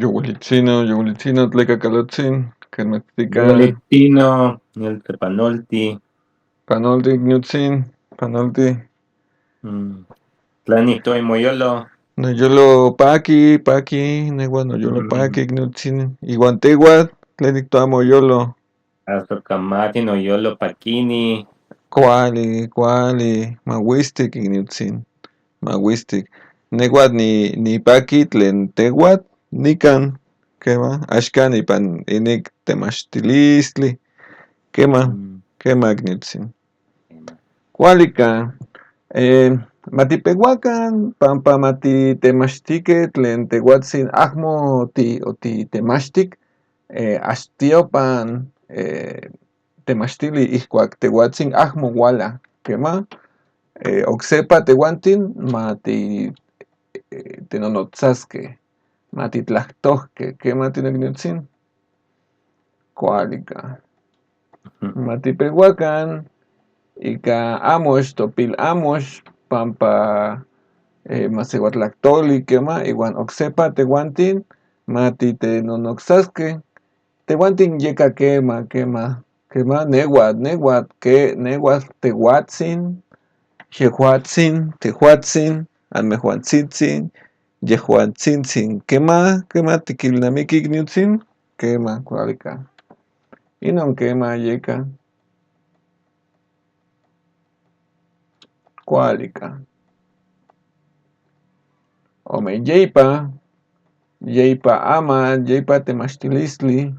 Yolitzino, Tlekakalotzin, Kenmetztica, Yolitino, Yoltepanolti, Panolti, Gnutzin, Panolti, Tlanito y Moyolo, no yolo paki, negua no yolo paki, Gnutzin, Iguanteguat, Tlenictoamo yolo, Azocamati, Noyolo, Paquini, Cuali, Mawistic, Gnutzin, Mawistic, Neguat ni paki, Tlen teguat, Nikan, Kema, Ashkan, Ipan, Inik, Temachtilistli, Kema, Gnutzin. Kualika, matipehuacan, pampa matitemachtike tlen tehuatzin ahmo temachtik, astiopan temachtili ihkuak tehuatzin ahmo uala, kema, oksepa tehuantin tenonotzaskeh, matitlahtohkeh, kema tinekniutzin, kualika. Matipehuacan, ika amox topil amox pampa maseuatlactoli kema iwan oksepa tehuantin matitenonoxaskeh tehuantin yeka kema neuatl tehuatzin yehuatzin tehuatzin anmehuantzitzin yehuantzintzin kema tikilnamiki ikniutzin kema kualika inon kema yeka kualika ome yeipa amatl yeipa temachtilistli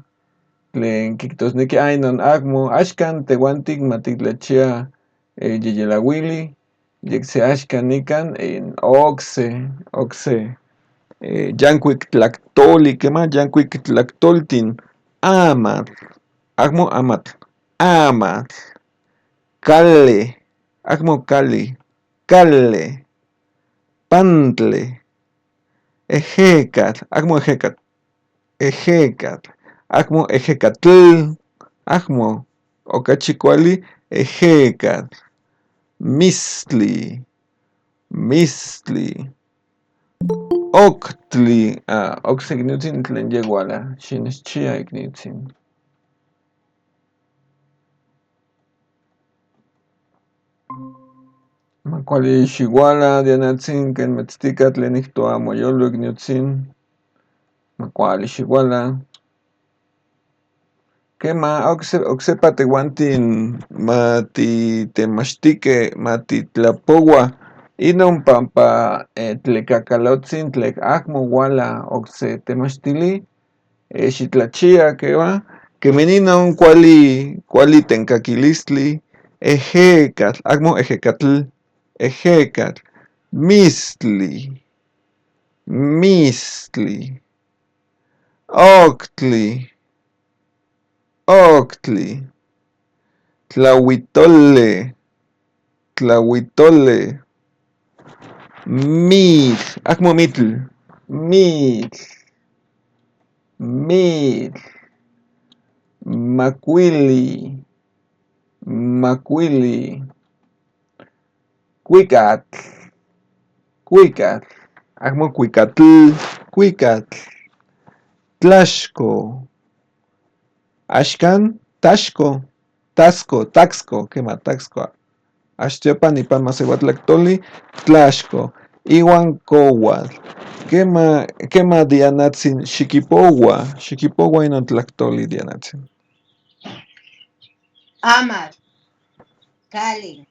tlen kijtosneki inon ahmo axkan tehuantin matitlachia yeyelauili yekse axkan nikan okse yankuik tlaktoli kema yankuik tlaktoltin amatl ahmo amatl kali ahmo kali pantle ejekatl ahmo ejekatl ahmo ejekatl ahmo okachi kuali ejekatl mistli oktli okse ikniutzin tlen yeuala xinechchia ikniutzin makuali xiuala dianatzin ken metztika tlen ihtoa moyolo ikniutzin makuali xiuala kema oksepa tehuantin matitemachtike matitlapoua inon pampa tlekakalotzin tlek ahmo uala okse temachtili xitlachia kema kemin inon kuali tenkakilistli ejekatl ahmo ejekatl mistli oktli tlauitole ahmo mitl makuili kuikatl ahmo kuikatl tlaxko axkan taxko kema taxko axtiopan ipan maseuatlaktoli tlaxko iuan kouatl kema dianatzin xikipoua inon tlaktoli dianatzin amatl, kali,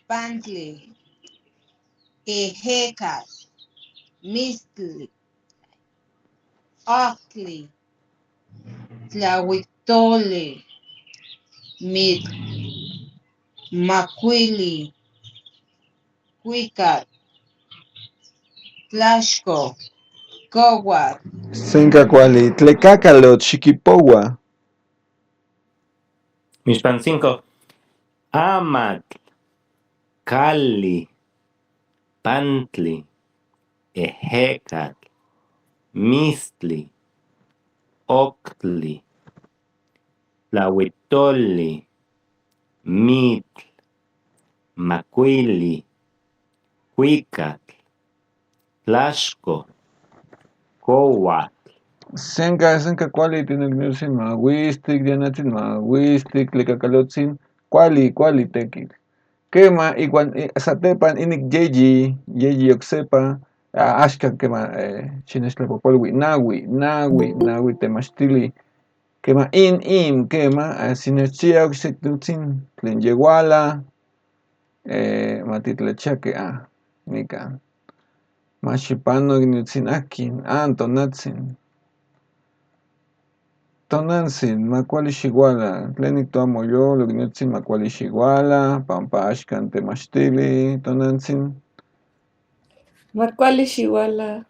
pantli, ejekatl, mistli, oktli, tlauitoli, mitl, makuili, kuikatl, tlaxko, kouatl. senka kuali tlekakalotl xikipoua Mixpancinco, amatl, kali, pantli, ejekatl, mistli, oktli, tlauitoli, mitl, makuili, kuikatl, tlaxko, Coatl. Senka kuali tinaknilsin mawistik dianatzin mawistik tlikakalotzin kuali tekil. Kema igual satepan inik yeyi oksepa axkan kema xinextlapopolui nawi temachtili kema kema sinechia oksitnotzin tlen yewala matitlachiaki nikan maxipano ignitzin akin tonantzin makuali xiuala tlen niktoa moyolo ignitzin makuali xiuala pampa axkan temachtili tonantzin Makuali xiuala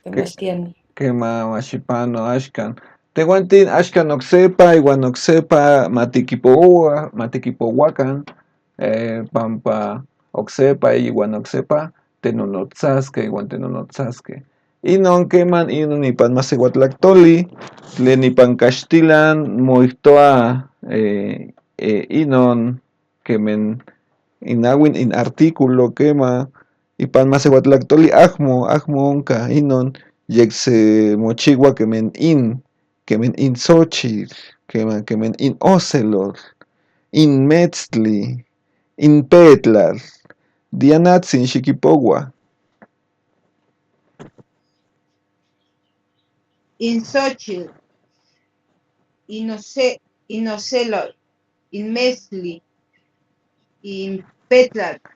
temachtiani. kema maxipano axkan tehuantin axkan oksepa iuan oksepa matikipouakan pampa oksepa iuan oksepa tenonotzaskej iuan tenonotzaskej. Inon keman inon ipan masewatlaktoli tlen ipan kaxtilan moihtoa inon kemen inauin inartículo kema ipan masewatlaktoli ahmo onka inon yeksemochiua kemen insochitl kemen inocelotl inmetztli inpetlatl dianatzin xikipoua Insochil, inocelol, inmezli, inpetlatl,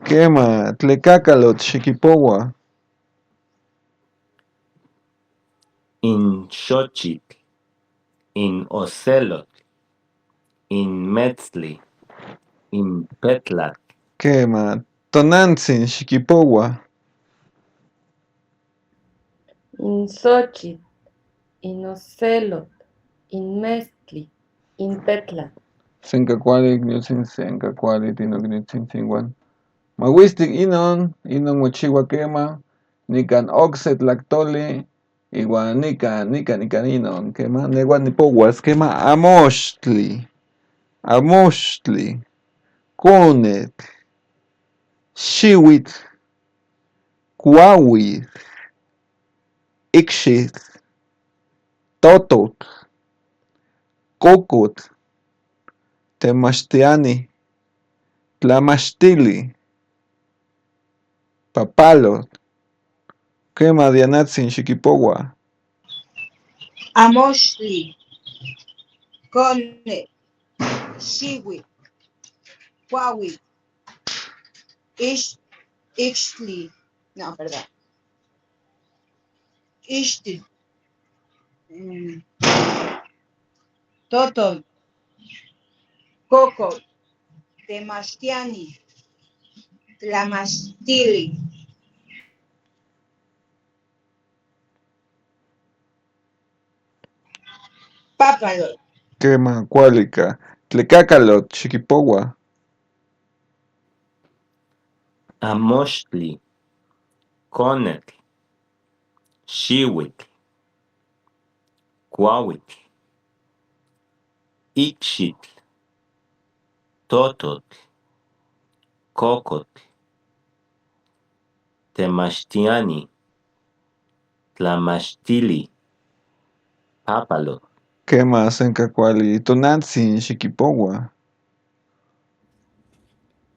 kema tlekakalotl xikipoua In xochitl, in ocelotl, in metzli, in petlatl, kema tonantzin xikipoua In Xochitl, in Ocelot, in Meztli, in Petla. senka kuali ignitzin senka kuali tinoknitzin iuan mawistik inon mochiua kema nikan okse tlaktoli iuan nikan inon kema nehuan nipouas kema amoxtli konetl xiuitl kuauitl ikxitl tototl cocotl temachtiani tlamachtili papalotl kema dianatzin xikipoua amoxtli, conet, xiuitl, cuauitl, ixtli, no, perdón, ixtli, totol, coco, temachtiani, tlamastili, papalot, kema kualika tlekakalotl xikipoua amoxtli, conetl, xiuitl, cuauitl, ikxitl, tototl, cocotl, temachtiani, tlamachtili, papalotl, kema senka kuali tonantzin xikipoua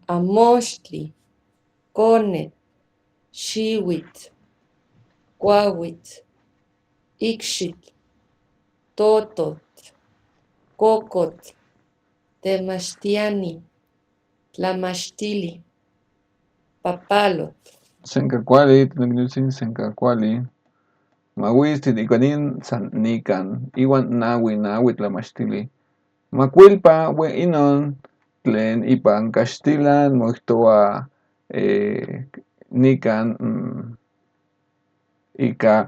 Amoxtli, Conet, Xiuitl, Cuauitl, Ixitl, Tototl, Cocotl, Temachtiani, Tlamachtili, Papalotl. senka kuali tinoknitzin senka kuali mawistik ikuanin san nikan iuan nawi tlamachtili makuilpa inon tlen ipan kaxtilan moihtoa nikan ika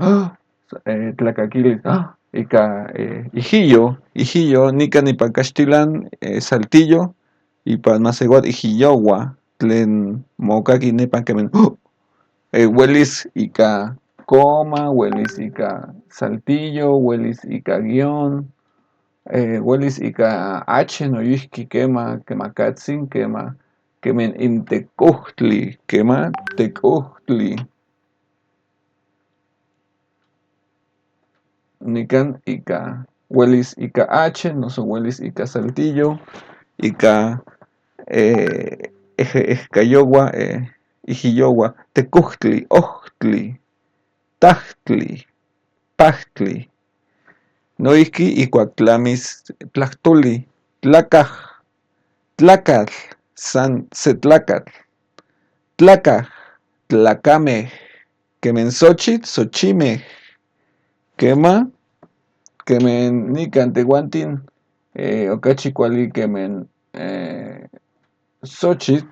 tlakakilis ika ijiyo nikan ipan kaxtilan saltillo ipan masewatl ijiyoua tlen mokaki nepan kemen uelis ika coma uelis ika saltillo uelis ika guión uelis ika h noyihki kema kemakatzin kema kemen intekuhtli kema tekuhtli nican ika huelis ika H, noso huelis ika Saltillo, ika Ejcayowa, Ijiyowa, Tecuhtli, Ohtli, Tahtli, Pahtli. Noihki ikuak tlamis tlahtoli, tlakaj, tlakatl, san setlakatl, tlakaj, tlakamej, kemen Xochitl, Xochimej, kema, kemen nikan tehuantin, okachi kuali kemen Xochitl,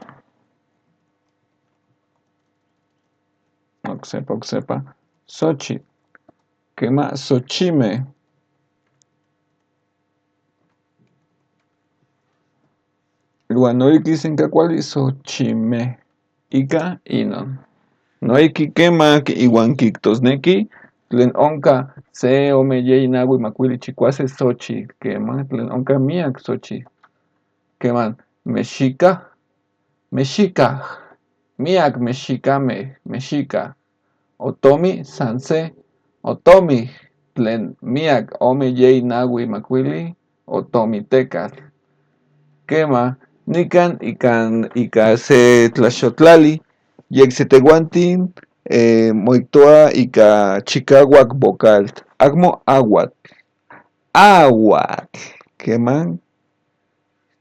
oksepa, Xochitl, kema Xochimej, iuan noihki senka kuali Xochimej, ika inon. Noihki kema iuan kihtosneki tlen onka se, ome, yei, naui, makuili, chikuase Xochitl, kema tlen onka miak Xochitl, keman mexikaj, mexikaj, miak mexikamej, mexikaj, otomi san se, otomij tlen miak, ome, yei, naui, makuili, otomitekatl. Kema nikan ika se tlaxotlali, yek se tehuantin moitoa ika chikauak vocal, amo aguatl, aguatl, keman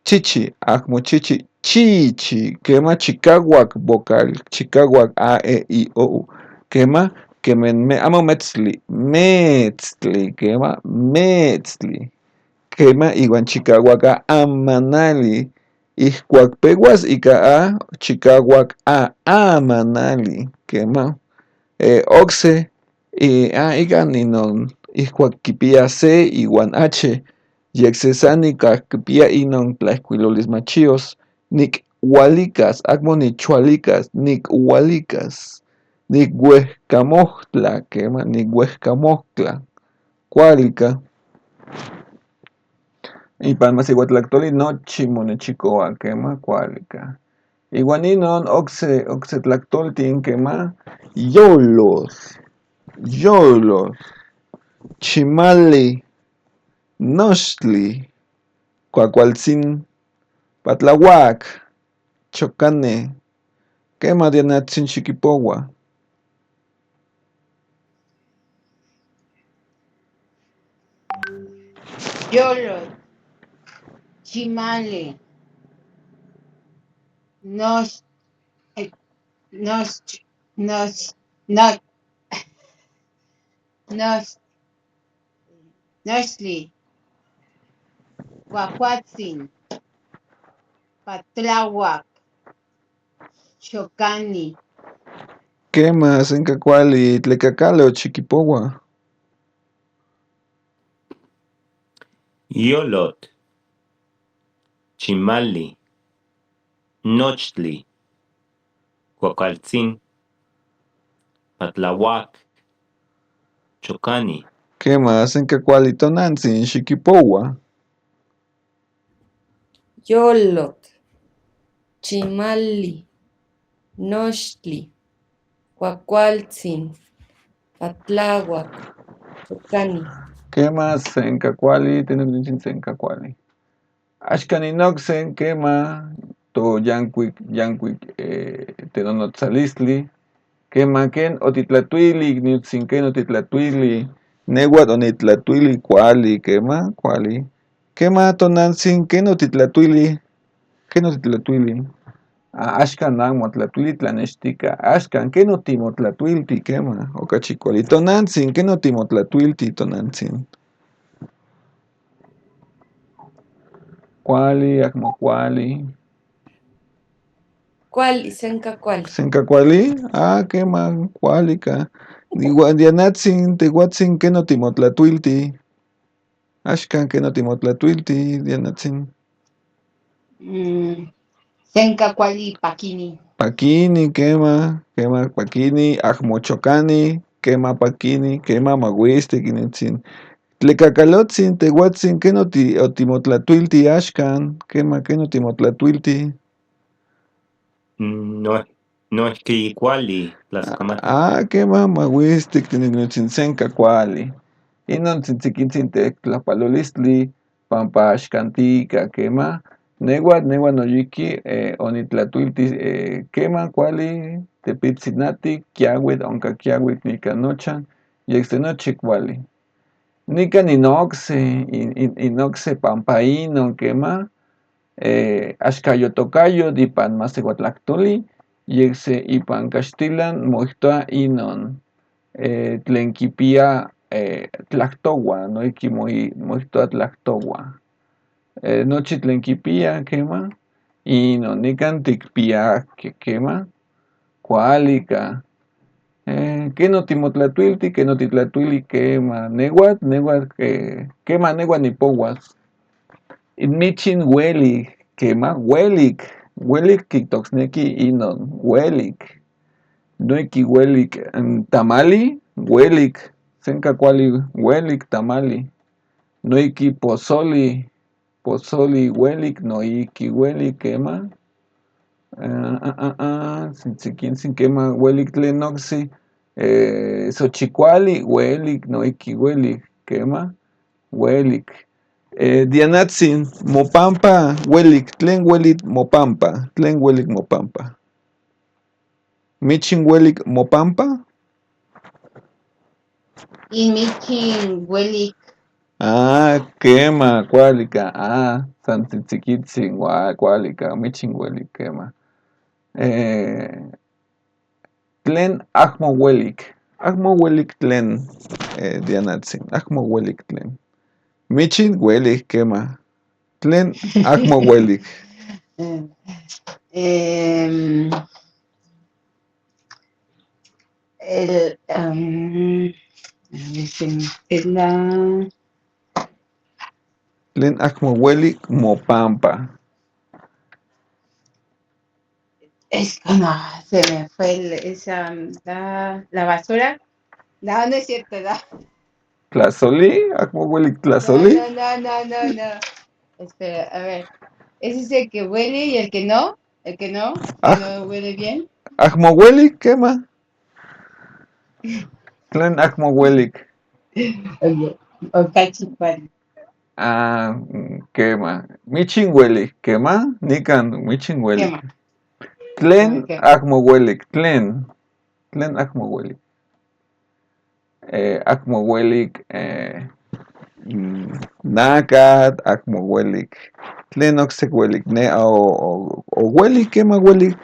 chichi, amo chichi, chichi, kema chikauak vocal, chikauak a, e, i, o, u, kema kemen amo metztli, metztli, kema metztli, kema iuan chikauak a, amanali, ihkuak peuas ika a, chikauak a, amanali, kema okse, ikan inon ihkuak kipia C iuan H, yek se san ika kipia inon tlaihkuilolis machios, nikualikas, amo nichualikas, nikualikas, nikuehkamohtla, kema nikuehkamohtla, kualika. Ipan masihuatlahtoli nochi monechikoa, kema kualika. Iuan inon okse tlahtoltin kema yolos, chimali, noxtli, kuakualtzin, patlauak, chocane, kema dianatzin xikipoua. Yolotl, chimale, noxtli, cuacuatzin, patlauak, chocani. Kema senka kuali tlekakale ochikipoua. Yolotl, chimali, nochtli, cuacaltzin, patlauac, chocani. Kema senka kuali tonantzin xikipoua. Yolotl, chimali, noxtli, cuacualtzin, patlauac, chocani. Kema senka kuali, tenoknitzin senka kuali. Axkan inoksen kema to yankuik tenonotzalistli, kema ken otitlatuili, ikniutzin ken otitlatuili, neuatl onitlatuili kuali, kema kuali. Kema tonantzin ken otitlatuili, axkan amo tlatuili tlanextika, axkan ken otimotlatuilti, kema okachi kuali. Tonantzin ken otimotlatuilti, tonantzin. Kuali, akmo kuali. Kuali, senka kuali. Senka kuali? Kema kualika. Iuan dianatzin, tehuatzin ken otimotlatuilti. Axkan ken otimotlatuilti, dianatzin. Senka kuali pakini. Pakini, kema pakini, akmo chocani, kema pakini, kema mauistik initzin. Tlekakalotzin, tehuatzin ken otimotlatuilti axkan, kema ken otimotlatuilti. No es que kuali, tlaskamati. Kema mauistik tiniknitzin senka kuali. inon tzitzikitzin tlapalolistli, pampa axkantika kema, nehuatl noyiki onitlatuiltis kema kuali tepitzinatik kiauitl onka kiauitl nika nochan, yek nochi kuali. Nikan inokse pampa inon kema, axkayotokayotl ipan masewatlaktoli, yek se ipan kaxtilan moihtoa inon tlen kipia tlaktowa, noihki moihtoa tlaktowa. Nochi tlen kipia kema, inon nikan tikpiakeh kema, kuali ka. Ken otimotlatuilti, ken otitlatuili kema, nehuatl kema nehuatl nipouas. Inmichin uelik, kema, uelik kijtosneki inon, uelik. Noihki uelik tamali, uelik, senka kuali uelik tamali. Noihki pozoli uelik, noihki uelik kema. Tzitzikintzin kema uelik tlen oksi, xochikuali uelik, noihki uelik kema, uelik. Dianatzin mopampa uelik, tlen uelik mopampa, tlen uelik mopampa. Michin uelik mopampa? Inmichin uelik. Kema, kuali ka, san tzitzikitzin, kuali ka, michin uelik kema. Tlen ahmo uelik tlen Dianatzin, ahmo uelik tlen. Michin uelik kema, tlen ahmo uelik. Tlen ahmo uelik mopampa. Es que no, se me fue la basura. No, no es cierto, no. ¿Tlazoli? ¿Ahmo uelik tlazoli? No. Espera, a ver. Ese es el que huele y el que no. El que no huele bien. ¿Ahmo uelik kema? Tlen ahmo uelik. Okachipari. Kema. Michin uelik, kema? Nikan michin uelik. Quema. Tlen ¿Qué? ahmo uelik, tlen ahmo uelik. Ahmo uelik nakat, ahmo uelik. Tlen oksek uelik, o uelik, kema uelik.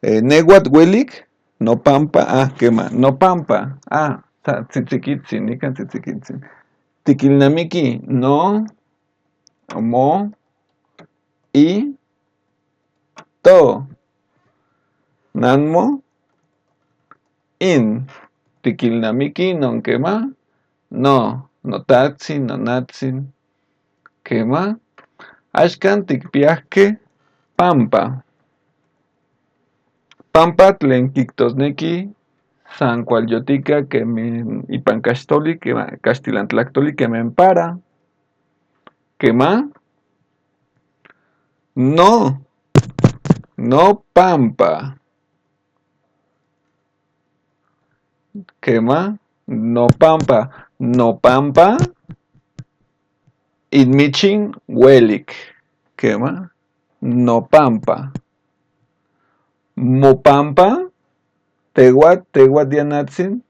Nehuatl uelik, nopampa, kema, nopampa. Tzitzikitzin, nikan tzitzikitzin. Tikilnamiki, no, mo, y, to. Nanmo, in. Tikilnamiki, non kema, no, notatzin, nonatzin, kema. Axkan tikpiahke, pampa. Pampa tlen kijtosneki san kualyotika kemin ipan kaxtoli, kaxtilantlaktoli kemenpara. Kema? No pampa. Kema? No pampa. Inmichin uelik. Kema? No pampa. Mopampa, tehuat Dianatzin,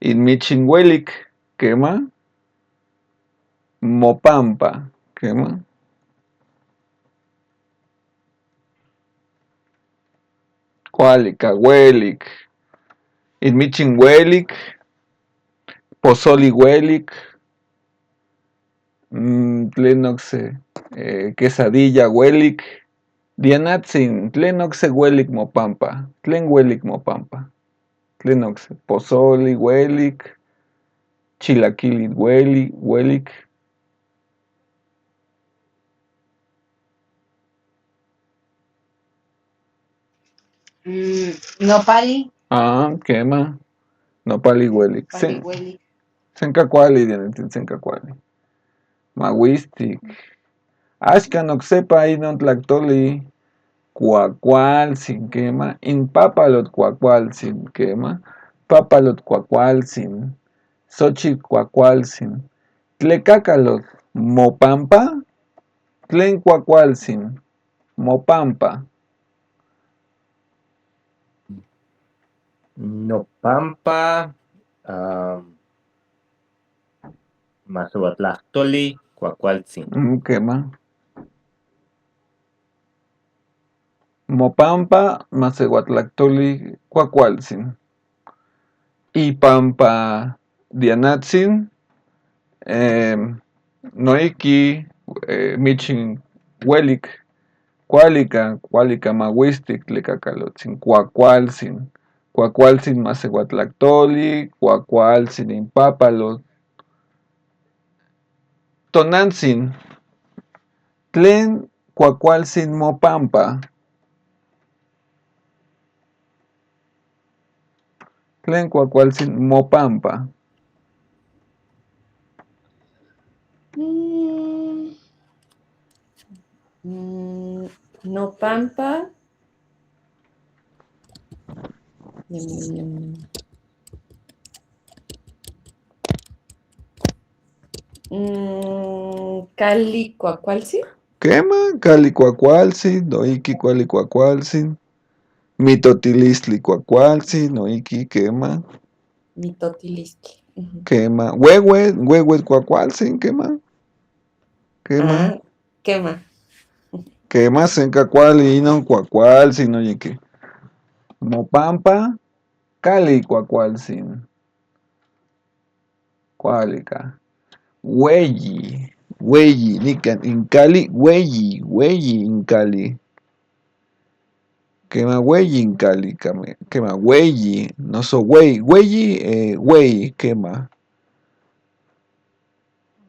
inmichin uelik, kema, mopampa, kema. Kuali ka uelik, inmichin uelik, pozoli uelik, tlen okse, quesadilla uelik. Dianatzin, tlen okse uelik mopampa, tlen uelik mopampa, tlen okse, pozoli uelik, chilaquili uelik. Nopali. Kema, nopali uelik. Nopali uelik. Senka kuali, Dianatzin, senka kuali. Mawistik. Axkan oksepa inon tlaktoli kuakualtzin, kema, inpapalot kuakualtzin, kema, papalot kuakualtzin, Xochitl cuacualtzin. Tlecacaloh mopampa. Tlen cuacualtzin mopampa. Nopampa, Mazahuatlahtoli, Cuacualtzin. Quema. Mopampa, Mazahuatlactoli, cuacualtzin. Ipampa Dianatzin, noiki, michin huelik, cualica mahuistic, tlecacalotzin, cuacualtzin. Cuacualtzin Mazahuatlactoli, cuacualtzin impapalo. Tonantzin, tlen cuacualtzin mopampa. Tlen cuacualtzin mopampa. Nopampa. Cali cuacualtzin. Quema, cali cuacualtzin, noiki cuali cuacualtzin. Mitotilistli cuacualtzin, noiki quema. Mitotilistli. Quema, huehuet cuacualtzin, quema. Quema. Quema. Quema senca cuali inon cuacualtzin, noiki. Mopampa, cali cuacualtzin. Cualica. Hueyi, nican incali, hueyi incali. Quema hueyi incali, quema hueyi, no so hueyi, quema.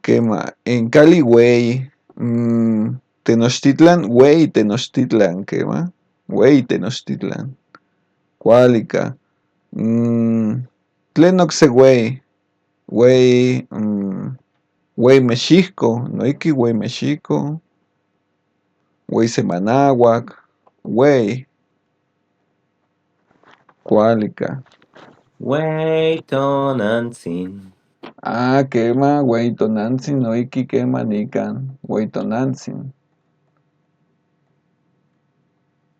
Quema, en Cali huey, Tenochtitlan, huey Tenochtitlan, quema. Huey Tenochtitlan. Cualica. Tlen ocse huey. Huey Mexico, noiki huey Mexico. Huey Semanahuac, huey. Cualica. Huey Tonantzin. Quema, huey Tonantzin, noiki quema nican, huey Tonantzin.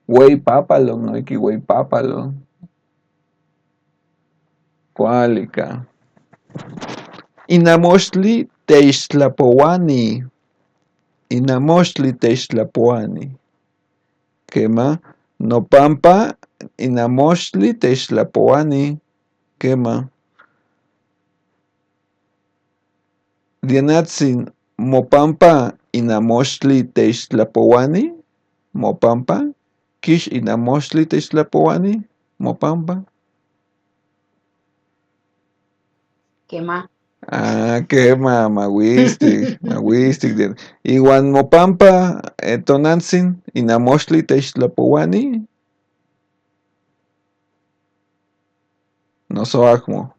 Huey Papalo, noiki huey Papalo. Cualica. Inamochtli Teixtlapouani. Inamochtli Teixtlapouani. Quema. Nopampa Inamochtli Teixtlapouani. Quema. Dianatzin mopampa Inamochtli Teixtlapouani. Mopampa. Kish Inamochtli Teixtlapouani. Mopampa. Quema. Quema, mahuistic. Iwan mopampa Tonantzin Inamochtli Teixtlapouani. Noso ahmo.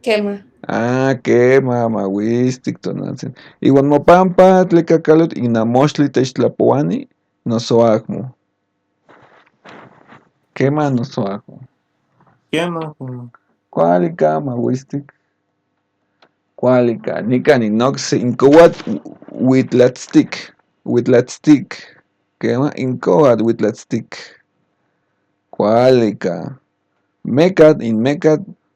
Quema. Quema, mahuistic Tonantzin. Iwan mopampa tlecacalot Inamochtli Teixtlapouani. Noso ahmo. Quema, noso ahmo. Quema. Cualica, mahuistic. Cualica. Nican inoxe incoat Huitlatztic. Quema, incoat Huitlatztic. Cualica. Mecat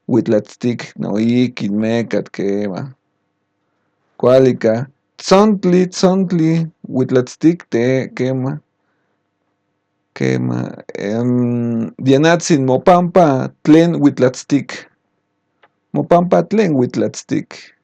Huitlatztic. Noiki mecat quema. Cualica. Tzontli Huitlatztic te quema. Quema. Dianatzin mopampa tlen Huitlatztic. Mopampa tlen Huitlatztic.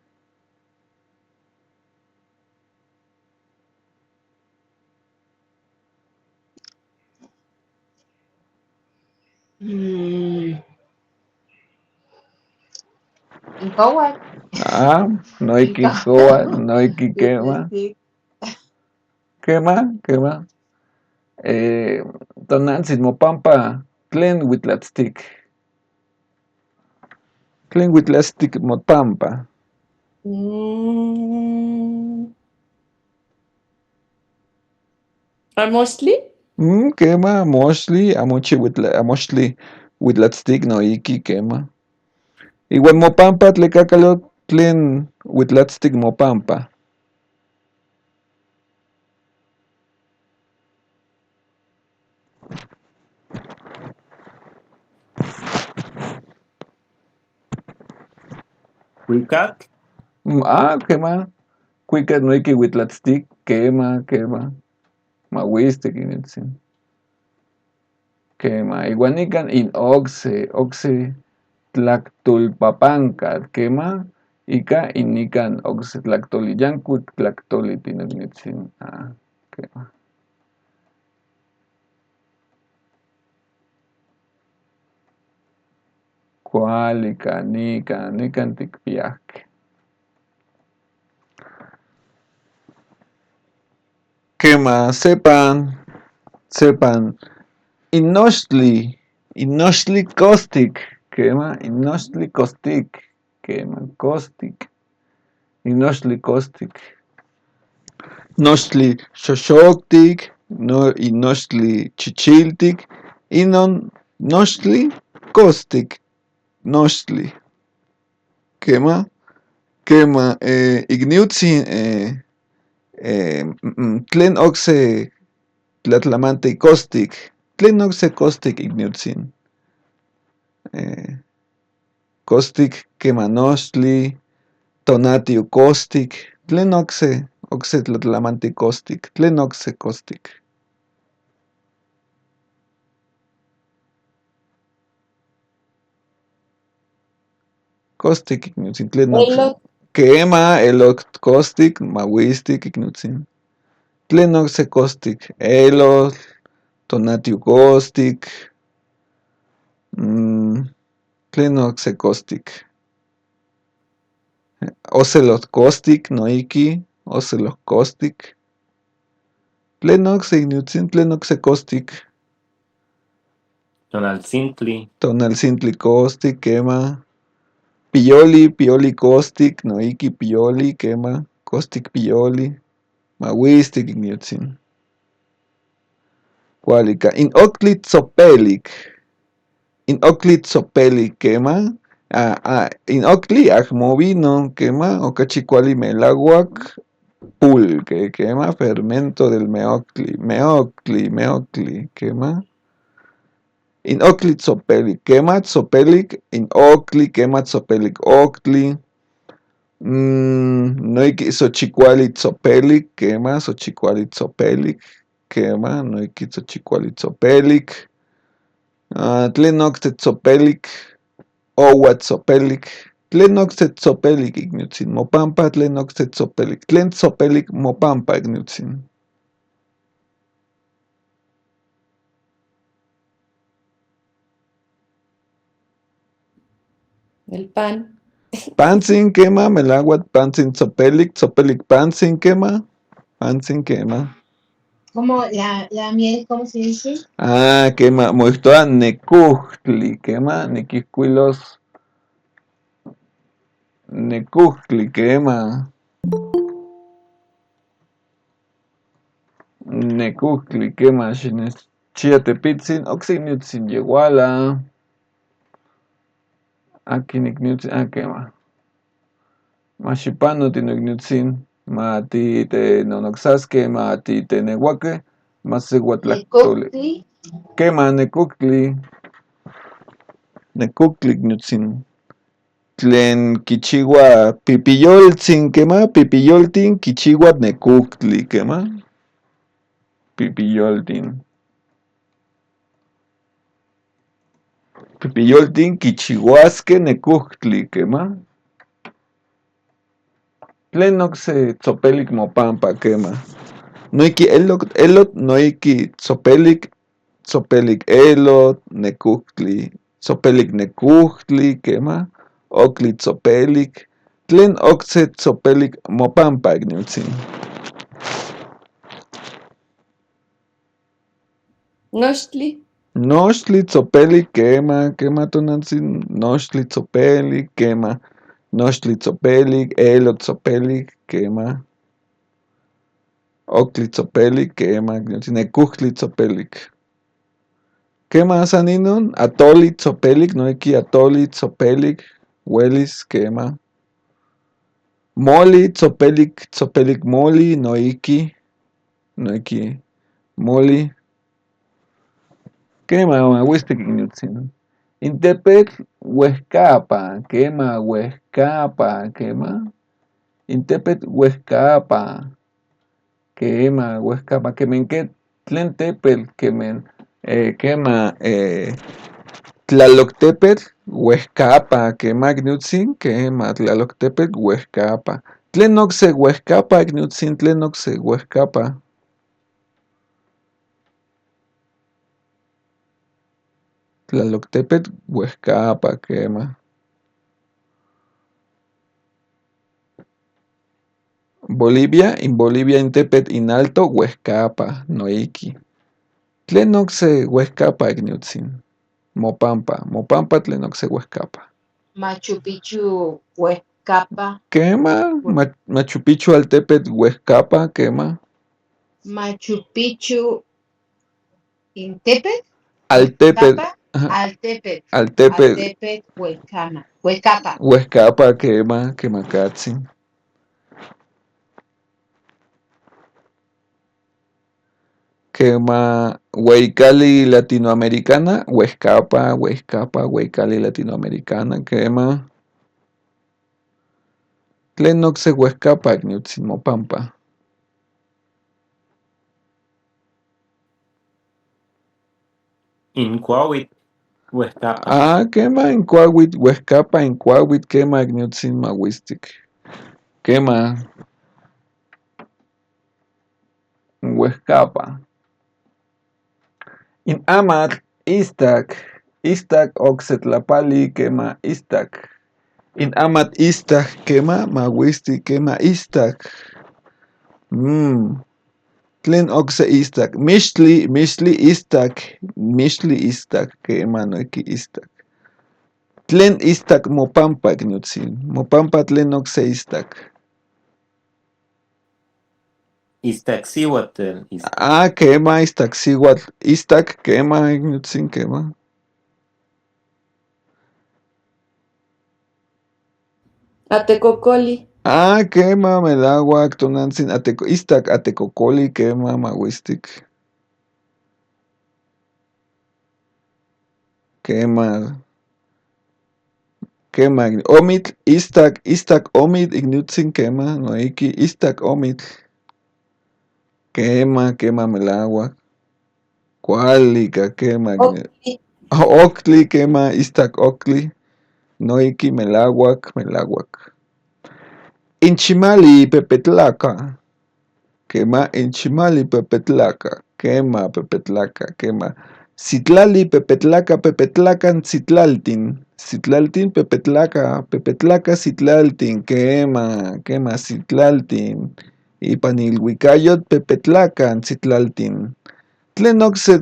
Incoat. Noiki coat, noiki quema. Quema. Tonantzin mopampa tlen Huitlatztic. Tlen Huitlatztic mopampa. Amochtli. Quema, amochtli Huitlatztic noiki quema. Iwan mopampa tlekakalo tlen huitlatztik mopampa. Huicatl. Quema. Cuicat noiki huitlatztik, quema. Mahuistik initzin. Quema. Iwan ikan in oxe tlactulpapanca, quema. Ika inikan oxe tlactoli yancuic tlactoli tinonitzin. Quema. Cualica, nican ticpiac. Quema, sepan, inochtli costic, quema, inochtli costic, quema, costic, inochtli costic, nochtli xoxoctic, inochtli chichiltic, inon nochtli costic, nochtli, quema, igniutzin, tlen oxe tlatlamante costic, tlen oxe costic igniutzin. Costic quemanochtli, tonatiu costic, tlen oxe tlatlamante costic, tlen oxe costic. Costic igniutzin, tlen oxe. Elot. Quema, elot costic, mahuistic igniutzin. Tlen oxe costic, elot, tonatiu costic, tlen oxe costic. Ocelot costic, noiki, ocelot costic. Tlen oxe igniutzin, tlen oxe costic. Tonaltzintli costic, quema. Pioli costic, noiki pioli, quema. Costic pioli. Mahuistic igniutzin. Cualica. In octli tzopelic, quema. In octli ahmovino, quema. Ocachi cuali melauac pulque, quema. Fermento del meoctli, quema. In octli tzopelic, quema. Tzopelic, in octli, quema. Tzopelic, octli. Noiki xochicuali tzopelic, quema. Xochicuali tzopelic, quema. Noiki xochicuali tzopelic. Tlen oxe tzopelic, oua tzopelic. Tlen oxe tzopelic igniutzin. Mopampa tlen oxe tzopelic. Tlen tzopelic mopampa igniutzin. El pan. Pantzin, quema. Melahuat pantzin tzopelic. Tzopelic pantzin, quema. Pantzin, quema. ¿Cómo la miel, cómo se dice? Quema. Moixtoa necuhtli, quema. Niquihcuilos. Necuhtli, quema. Necuhtli, quema. Chiatepitzin, oxigniutzin, yeguala. Aquí nicniutzin, quema. Maxipano tinigniutzin. Mati te nonoxasque, mati te nehuaque. Masehuatlactole. Quema, necuhtli. Necuhtli igniutzin. Tlen kichiwa pipiyoltzin, quema. Pipiyoltin kichiwa necuhtli, quema. Pipiyoltin. Pipiyoltin kichihuasque necuhtli, quema. Tlen oxe tzopelic mopampa, quema. Noiki elot noiki tzopelic elot, necuhtli. Tzopelic necuhtli, quema. Octli tzopelic. Tlen oxe tzopelic mopampa igniutzin. Nochtli tzopelic, quema tonantzin. Nochtli tzopelic, quema. Nochtli tzopelic, elot tzopelic, quema. Octli tzopelic, quema. Necuhtli tzopelic. Quema san inon. Atoli tzopelic, noiki atoli tzopelic. Welis, quema. Moli, tzopelik moli, noiki, moli. Quema, mahuistic ignutzin. Intepetl, huescapa, quema, huescapa, quema. Intepetl, huescapa, quema, huescapa, quemenque, tlen tepetl, quemen, quema, Tlaloctepetl, huescapa, quema, ignutzin, quema, Tlaloctepetl, huescapa. Tlen ocse huescapa, ignutzin, tlen ocse huescapa. Tlaloctepetl, huescapa, quema. Bolivia, intepetl, inalto, huescapa, noiki. Tlen ocse huescapa, ignutzin. Mopampa, tlen ocse huescapa. Machu Picchu, Huescapa. Quema, Machu Picchu altepetl, huescapa, quema. Machu Picchu, Intepet. Altepetl, Altepet. altepetl, Altepet, Huescama. Huescapa. huescapa, quema, quemacatzin. Quema, Huaycali latinoamericana, huescapa, Huaycali latinoamericana, quema. Tlen ocse huescapa, ignutzin, mopampa. Incuauit, huescapa. Ah, quema, incuauit, huescapa, incuauit, quema, ignutzin, mahuistic. Quema, huescapa. In amat, istak, oxetlapali, quema, istak. In amat istak, quema, mahuistic, quema, istak. Tlen oxe istak. Mixtli istak, quema, noiki istak. Tlen istak mopampa, ignutzin. Mopampa tlen oxe istak. Iztaccíhuatl, Ah, quema, iztaccíhuatl. Istak, quema, ignutzin, quema. Atecocoli. Ah, quema, melauac, tonantzin, istak, atecocoli, quema, mahuistic. Quema, omitl, istak, omitl, ignutzin, quema, noiki, istak, omitl. Quema, melauac. Cualica, quema. Octli. Octli, quema, istak, octli. Noiki, melauac. Inchimali, pepetlaca. Quema, inchimali, pepetlaca. Quema, quema. Citlali, pepetlacan, citlaltin. Citlaltin, pepetlaca, citlaltin. Quema, citlaltin. Ipanilhuicayot, pepetlacan, citlaltin. Tlen ocse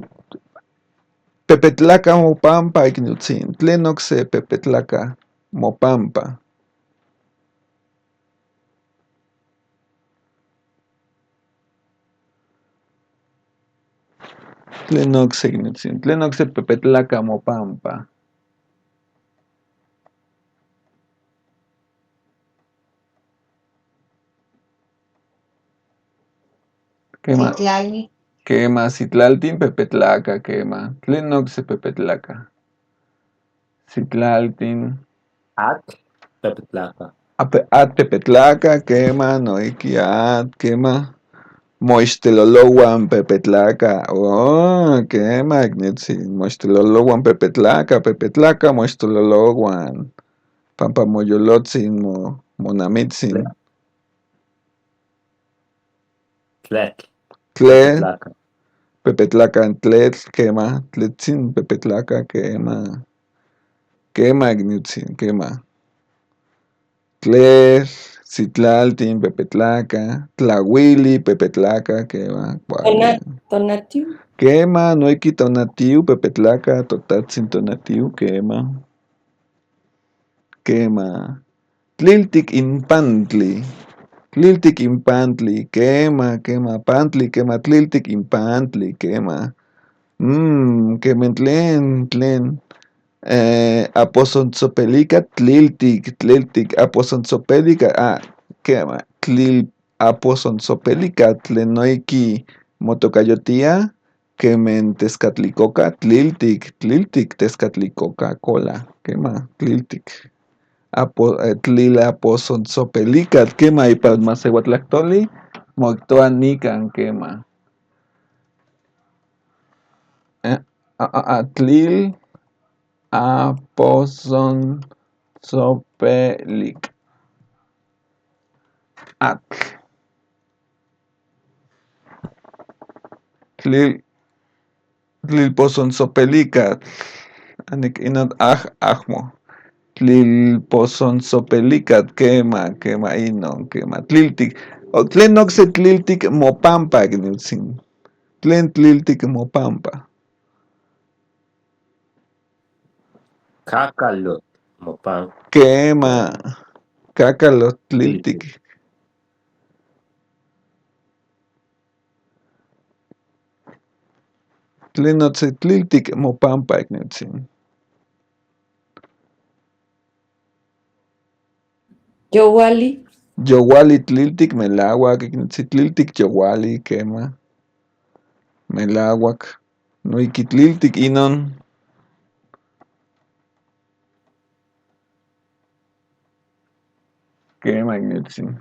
pepetlaca mopampa, ignutzin. Tlen ocse pepetlaca mopampa. Tlen ocse, ignutzin. Tlen ocse pepetlaca mopampa. Quema. Citlali. Quema, citlaltin, pepetlaca, quema. Tlen ocse pepetlaca. Citlaltin. pepetlaca. At pepetlaca, quema, noiki, quema. Moixtelolohuan pepetlaca. Oh, quema, ignutzin. Moixtelolohuan pepetlaca, moixtelolohuan. Pampa moyolotzin, monamitzin. Tletl, Tle, pepetlaca. pepetlaca, tletl, quema. Tletzin, pepetlaca, quema. Quema, ignutzin, quema. Tletl, citlaltin, pepetlaca. Tlahuili, pepetlaca, quema. Tonatiu. Quema, noiki tonatiu, pepetlaca, totatzin tonatiu, quema. Quema. Tliltic impantli. Quema, pantli, quema, tliltic impantli, quema. Quemen tlen. Aposontzopelica, tliltic, aposontzopelica, quema, aposontzopelica, tlenoiki, motocayotia, quemen tezcatlicoca, tliltic, tezcatlicoca, cola, quema, tliltic. Tlilaposontzopelica, quema, y palmacehuatlactoli, moctoanican, quema. Tlil aposontzopelic. Tlilposontzopelica. Anik inot ajmo. Tlilposontzopelica, quema, inon, quema. Tliltic. Tlen noxe tliltic mopampa, gniltzin. Tlen tliltic mopampa. Cacalot. Mopan. Quema. Cacalot tliltic. Tlen noxe tliltic mopampa, gniltzin. Yowali. Yowali tliltic melauac, tliltic yowali, quema. Melauac. Noiki tliltic inon. Quema, gniltzin.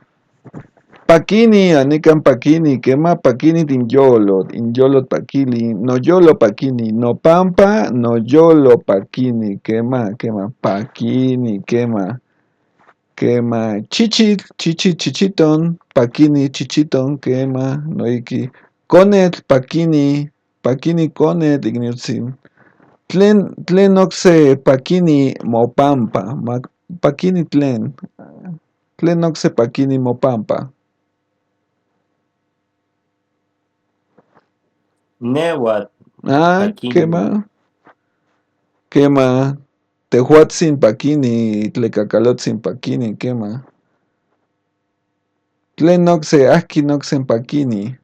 Pakini, anican pakini, quema pakini inyolot pakili, no yolo pakini, no pampa, no yolo pakini, quema, pakini, quema, chichiton, pakini, chichiton, quema, noiki, conet, pakini, conet, igniltzin. Tlen noxe pakini mopampa, pakini tlen noxe pakini mopampa. Newat. Quema, tehuatzin pakini, tlecacalotzin pakini, quema. Tlen noxe, ahki noxen pakini.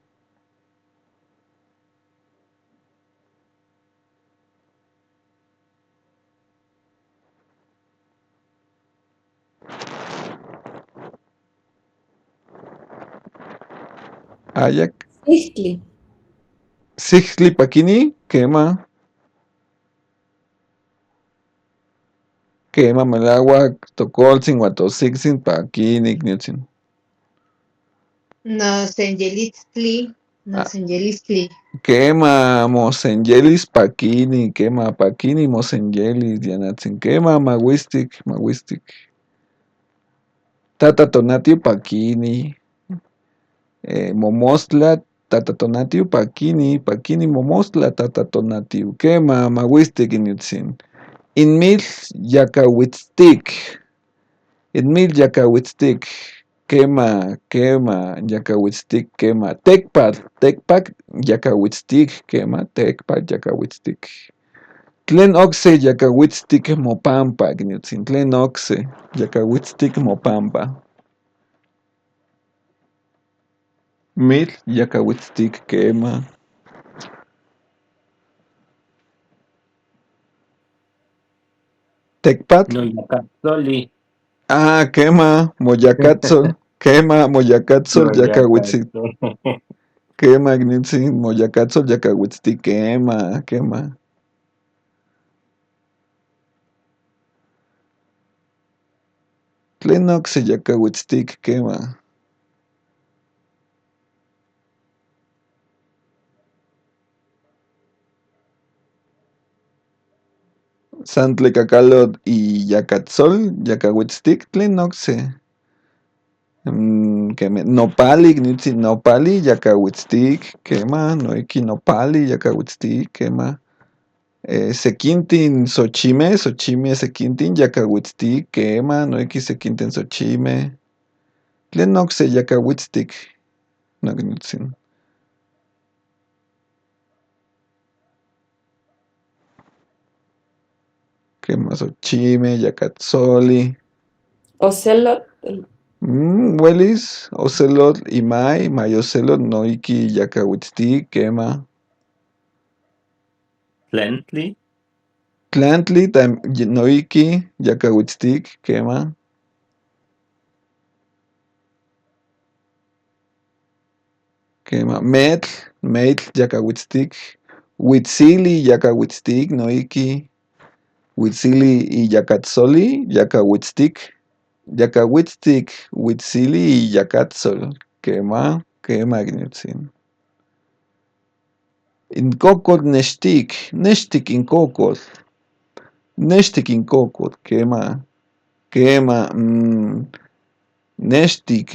Ayak. Sixtli pakini, quema. Quema melauac, tocoltzin, huatosixin, pakini, gniltzin. Nosenyelistlí. Quema, mosenyelis pakini, quema, pakini, mosenyelis, dianatzin, quema, maguistic. Tata tonatiu pakini. Momostla, tata tonatiu pakini, momostla, tata tonatiu. Quema, maguistic, gniltzin. Inmil yacahuitztic. Quema, yacahuitztic, quema. Tecpac, yacahuitztic, quema, tecpac, yacahuitztic. Tlen oxe yacahuitztic mopampa, gniltzin. Tlen oxe yacahuitztic mopampa. Mil yacahuitztic, quema. Tecpat. No yacatzoli. Quema, moyacatzol. Quema, moyacatzol, yacahuitztic. Quema, gniltzin, moyacatzol, yacahuitztic, quema. Tlen oxe yacahuitztic, quema. Santlecacalot y yacatzol, yacahuitztic, tlen oxe. Nopali, gniltzin, nopali, yacahuitztic, quema, noiki nopali, yacahuitztic, quema. Sequintin xochime, sequintin, yacahuitztic, quema, noiki sequintin xochime. Tlen oxe yacahuitztic, no gniltzin. Quema, xochime, yacatzoli. Ocelot. Huelis, ocelot y may ocelot, noiki yacahuitztic, quema. Tlentli. Tlantli noiki yakahuitztik quema. Quema metl yakahuitztik. Huitzili yakahuitztik noiki. Huitzili y yakatzoli yakahuitztik. Yakahuitztik huitzili y yakatzol. Quema igniutzin. Incocol nextik incocol. Nextik incocol, quema. Nextik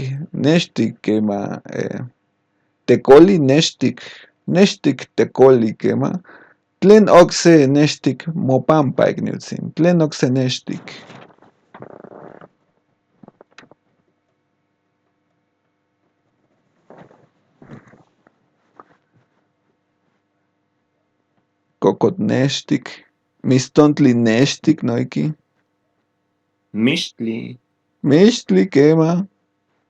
quema. Tecoli nextik tecoli quema. Tlen oxe nextik mopampa igniutzin. Tlen oxe nextik. Cocot nextik. Mistontli nextik noiki. Mixtli. Mixtli quema.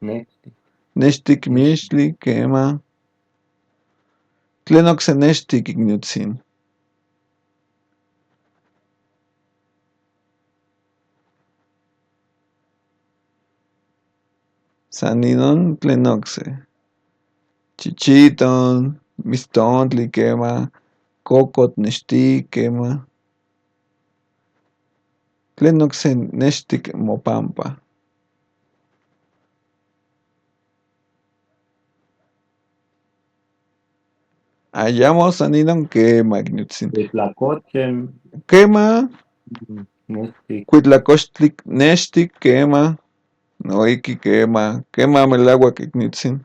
Nextli. Nextik mixtli quema. Tlen oxe nextik igniutzin. San inon tlen oxe. Chichiton, mistontli quema. Cocot nextik quema. Tlen oxe nextik mopampa. Ayamo san inon quema igniutzin. Huitlacochen. Quema. Nextik. Cuitlacochtli nextik quema. Noiki quema. Quema melauac igniutzin.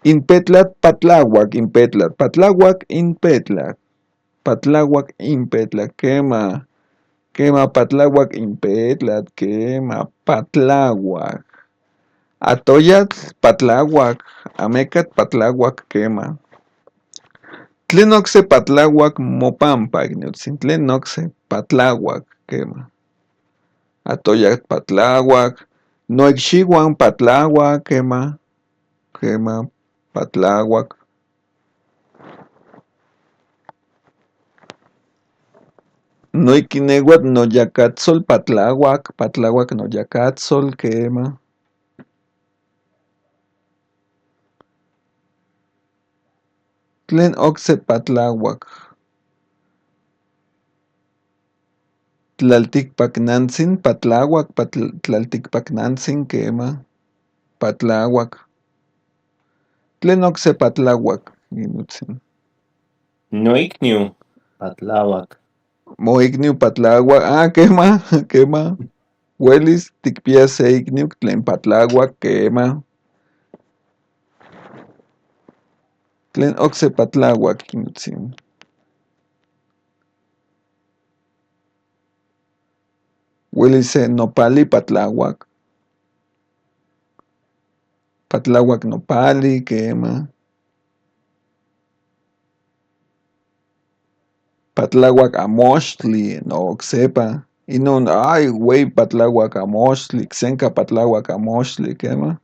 Inpetlat patlauac inpetlat. Patlauac inpetlat. Patlauac inpetlat. Quema. Quema patlauac inpetlat. Quema patlauac. Atoyatl patlauac. Amecat patlauac quema. Tlen oxe patlauac mopampa igniutzin. Tlen oxe patlauac quema. Atoyatl patlauac. Noicxiuan patlauac quema. Quema patlauac. Noiki neuatl noyacatzol patlauac. Patlauac noyacatzol quema. Tlen oxe patlauac. Tlalticpacnantzin patlauac. Tlalticpacnantzin quema. Patlauac. Tlen oxe patlauac igniutzin. Noicniu. Patlauac. Moicniu patlauac. Quema. Quema. Huelis ticpia se icniu tlen patlauac quema. Tlen oxe patlauac igniutzin. Huelis se nopali patlauac. Patlauac nopali quema. Patlauac amoxtli no ocsepa. Inon güey patlauac amoxtli. Xenca patlauac amoxtli quema.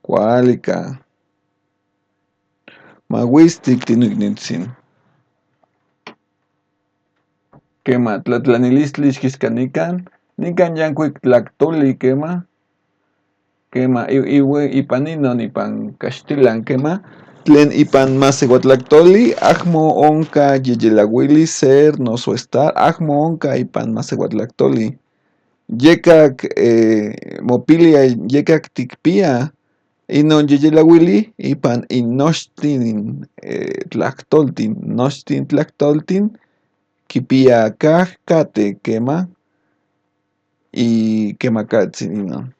Cualica. Mahuistic tinuignitzin. Quema tlatlanilistli ixquiscanican. Nican yancuic tlactoli quema. Quema ipan inon ipan caxtilan quema. Tlen ipan masehuatlactoli acmo onca yeyelauili ser noso estar. Acmo onca ipan masehuatlactoli. Yecac mopilia yecac ticpia. Inon yeyelauili ipan innochtin tlactoltin. Nochtin tlactoltin quipia cahcate quema. Y quemacatzin inon.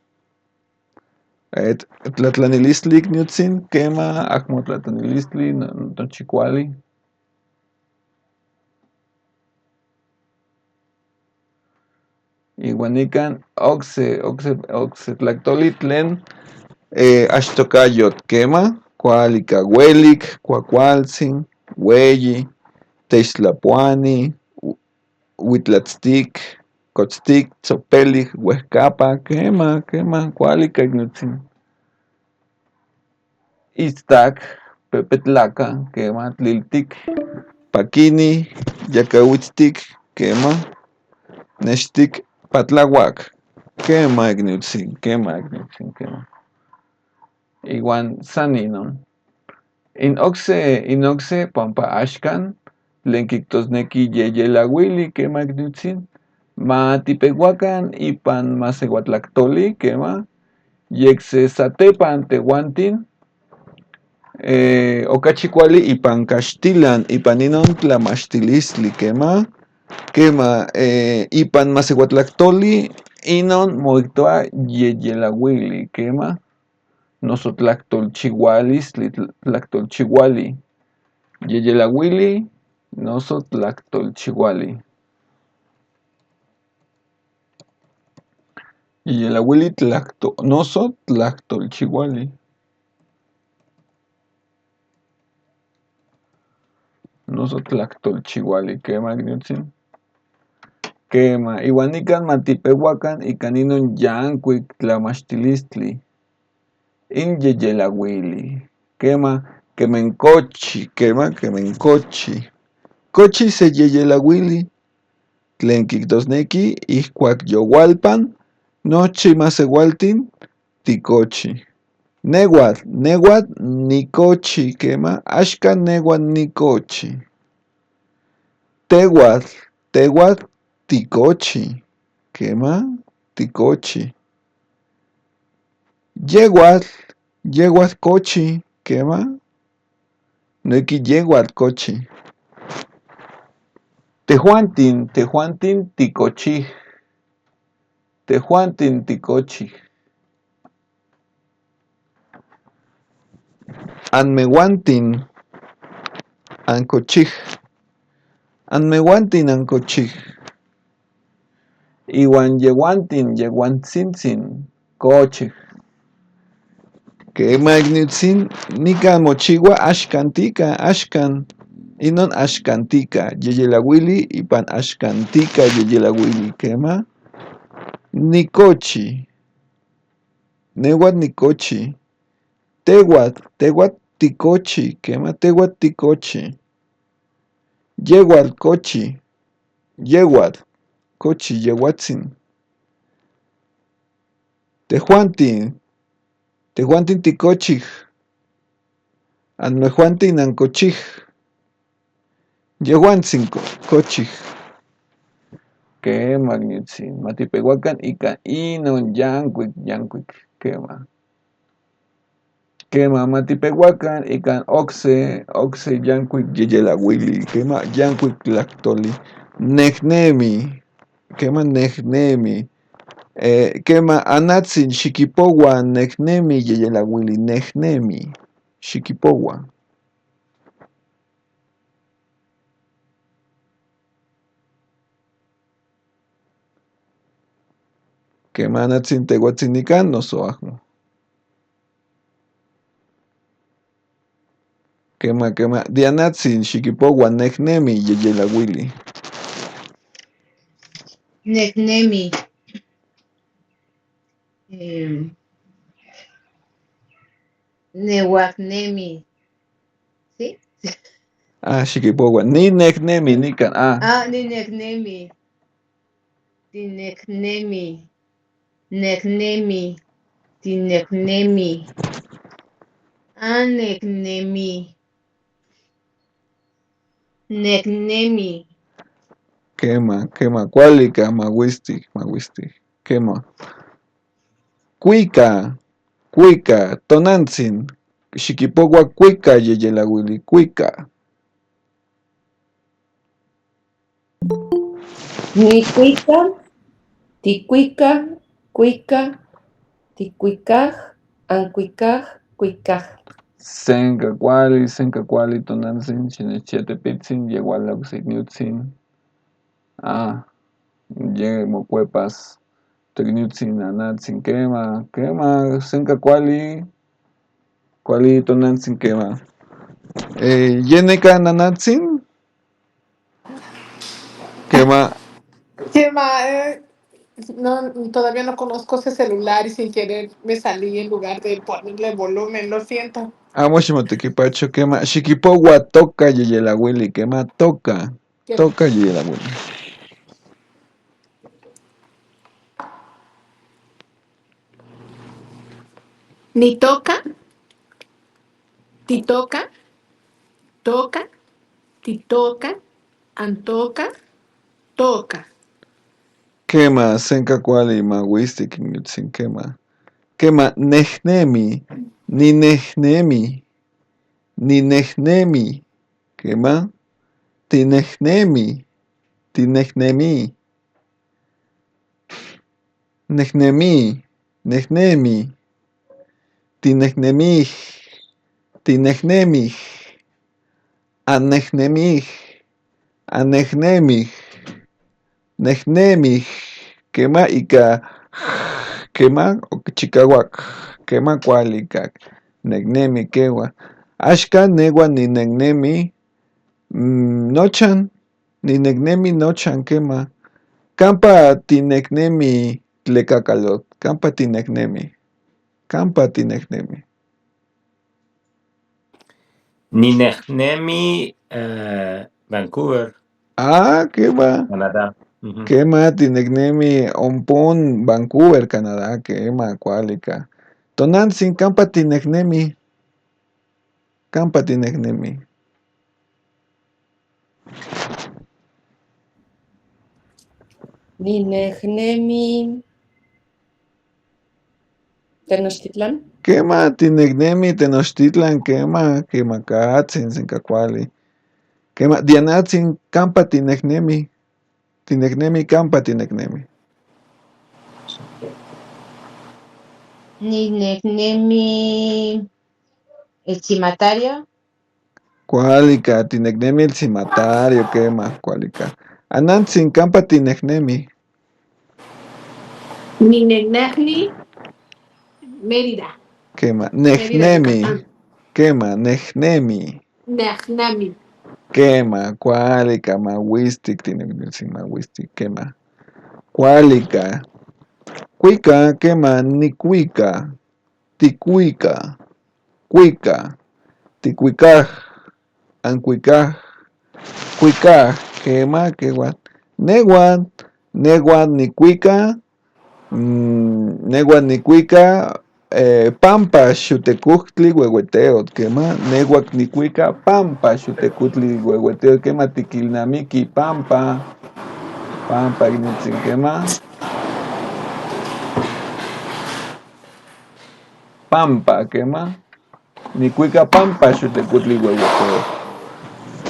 Tlatlanilistli igniutzin quema acmo tlatlanilistli nochi cuali. Iuan nican oxe tlactoli tlen axtocayotl quema. Cualica uelic, cuacualtzin, ueyi, techtlapuani, huitlatztic, cotztic, tzopelic, uehcapa, quema, cualica igniutzin. Itztac, pepetlaca, quema, tliltic, paquini, yacahuitztic, quema, nechtik patlawak, quema igniutzin, quema. Iguan san inon. Inoxe pampa axkan, tlen kiktosneki yeyelauili quema igniutzin, ma tipehuakan ipan maseuatlaktoli quema, yeksesatepan tehuantin, okachi kuali ipan kaxtilan, ipan inon tlamachtilistli quema, ipan maseuatlaktoli inon moihtoa yeyelauili quema, noso tlaktolchiualistli, tlaktolchiuali, yeyelauili, noso tlaktolchiuali. Yeyelauili noso tlaktolchiuali. Noso tlaktolchiuali, quema igniutzin. Quema, iuan nikan matipehuakan ikan inon yankuik tlamachtilistli. In yeyelauili, quema, quemen cochi, quema, quemen cochi. Cochi se yeyelauili, tlen kihtosneki ihkuak yowalpan, nochi maseualtin tikochi. Nehuatl nikochi, quema, axkan nehuatl nikochi. Tehuatl tikochi, quema, tikochi. Yehuatl cochi, quema, noihki yehuatl cochi. Tehuantin tikochih. Tehuantin tikochih. Anmehuantin ancochih. Anmehuantin ancochih. Iuan yehuantzintzin cochih. Quema igniutzin, nikan mochiua axkantika, axkan. Inon axkantika, yeyelauili ipan axkantika yeyelauili, quema. Nikochi. Nehuatl nikochi. Tehuatl tikochi, quema, tehuatl tikochi. Yehuatl cochi. Yehuatl cochi, yehuatzin. Tehuantin tikochih. Anmehuantin ancochih. Yehuantzin cochih. Quema igniutzin, matipehuakan ikan inon yankuik, quema. Quema matipehuakan ikan okse yankuik yeyelauili, quema, yankuik tlaktoli. Nehnemi, quema nehnemi. Quema anatzin xikipoua nehnemi yeyelauili, nehnemi, xikipoua. Quema anatzin tehuatzin nikan, noso ahmo. Quema, dianatzin xikipoua nehnemi yeyelauili. Nehnemi. Nehuacnemi. ¿Sí? Xikipoua. Ni nehnemi nikan. Ninehnemi. Tinehnemi. Nehnemi. Tinehnemi. Nehnemi. Nehnemi. Quema, cualica, mahuistic, quema. Cuica, tonantzin, xikipoua cuica yeyelauili, cuica. Nicuica, ticuica, cuica, ticuicaj, ancuicaj, cuicaj. Senca cuali, tonantzin, xinechyetepitzin, yeualaus igniutzin. Ye mocuepas, tecniutzin, anatzin, quema, senca cuali tonantzin, quema. Yeneca nanatzin, quema. No, todavía no conozco ese celular y sin querer me salí en lugar de ponerle volumen, lo siento. Mochimotequipacho, quema. Xikipoua toca yeyelauili, quema, toca yeyelauili. Ni toca, ti toca, toca, ti toca, antoca, toca. Quema, senka kuali mawistik sin quema. Quema, nehnemi, ni nehnemi, ni nehnemi. Quema, tinehnemi, tinehnemi. Nehnemi, nehnemi, tinehnemi, tinehnemi, anehnemi, anehnemi, nehnemi. Quema ika quema chikawak, quema kualikak, nehnemi kewa. Ashka newa ni nehnemi nochan, ni nehnemi nochan quema. Campa tinehnemi tlekakalot, campa tinehnemi, campa tinehnemi. Ninehnemi Vancouver, Quema. Canadá. Quema tinehnemi ompon Vancouver, Canadá, quema kualika. Tonantzin campa tinehnemi. Campa tinehnemi. Ninehnemi Tenochtitlan. Quema tinehnemi Tenochtitlan, quema quemakatzin senka kuali. Quema dianatzin campa tinehnemi. Tinehnemi campa tinehnemi. Ninehnemi el cimatario. Kualika tinehnemi el cimatario, quema kualika. Anantzin campa tinehnemi. Ninenehni Mérida. Quema Mérida, nehnemi. Yucatán. Quema nehnemi. Nehnemi. Quema kualika mawistik tinehnemi sin mawistik quema. Kualika. Cuica, quema nicuica. Ticuica. Cuica. Ticuicaj. Ancuicaj. Cuicaj. Quema queguan. Neguan. Neguan nicuica. Neguan nicuica. Pampa xutecuhtli huehueteot. Quema. Neguac nicuica. Pampa xutecuhtli huehueteot. Quema tiquilnamiki. Pampa. Pampa ignitzin quema. Pampa, quema. Nicuica pampa xutecutli huehueteo.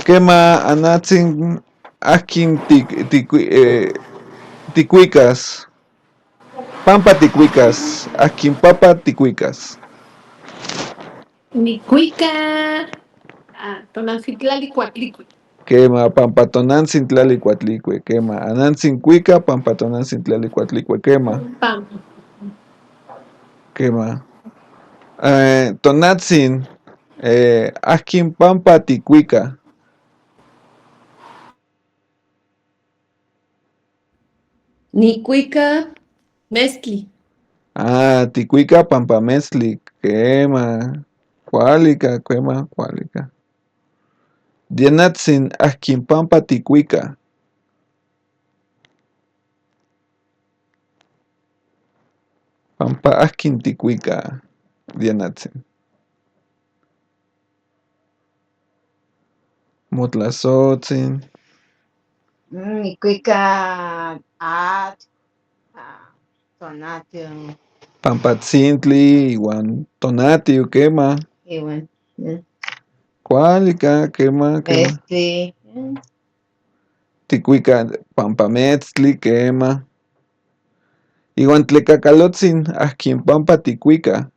Quema anatzin akin ticuicas. Pampa ticuicas. Akin papa ticuicas. Nicuica. Tonancintlali Cuatlicue. Quema pampatonantzin tlalicuatlicue. Quema anantzin cuica pampatonantzin tlalicuatlicue. Quema. Pam. Quema. Tonatzin. Akin pampa ticuica. Nicuica Mezcli. Ticuica pampameztli, quema, cualica, quema, cualica. Dianatzin, akin pampa ticuica. Pampa akin ticuica, Dianatzin. Motlazotzin. Nicuica Tonatio. Pampatzintli, iguan tonatiu, quema. Y bueno, Cualica, quema, quema. Ticuica pampametztli, quema. Iguan tlecacalotzin, akin pampa ticuica.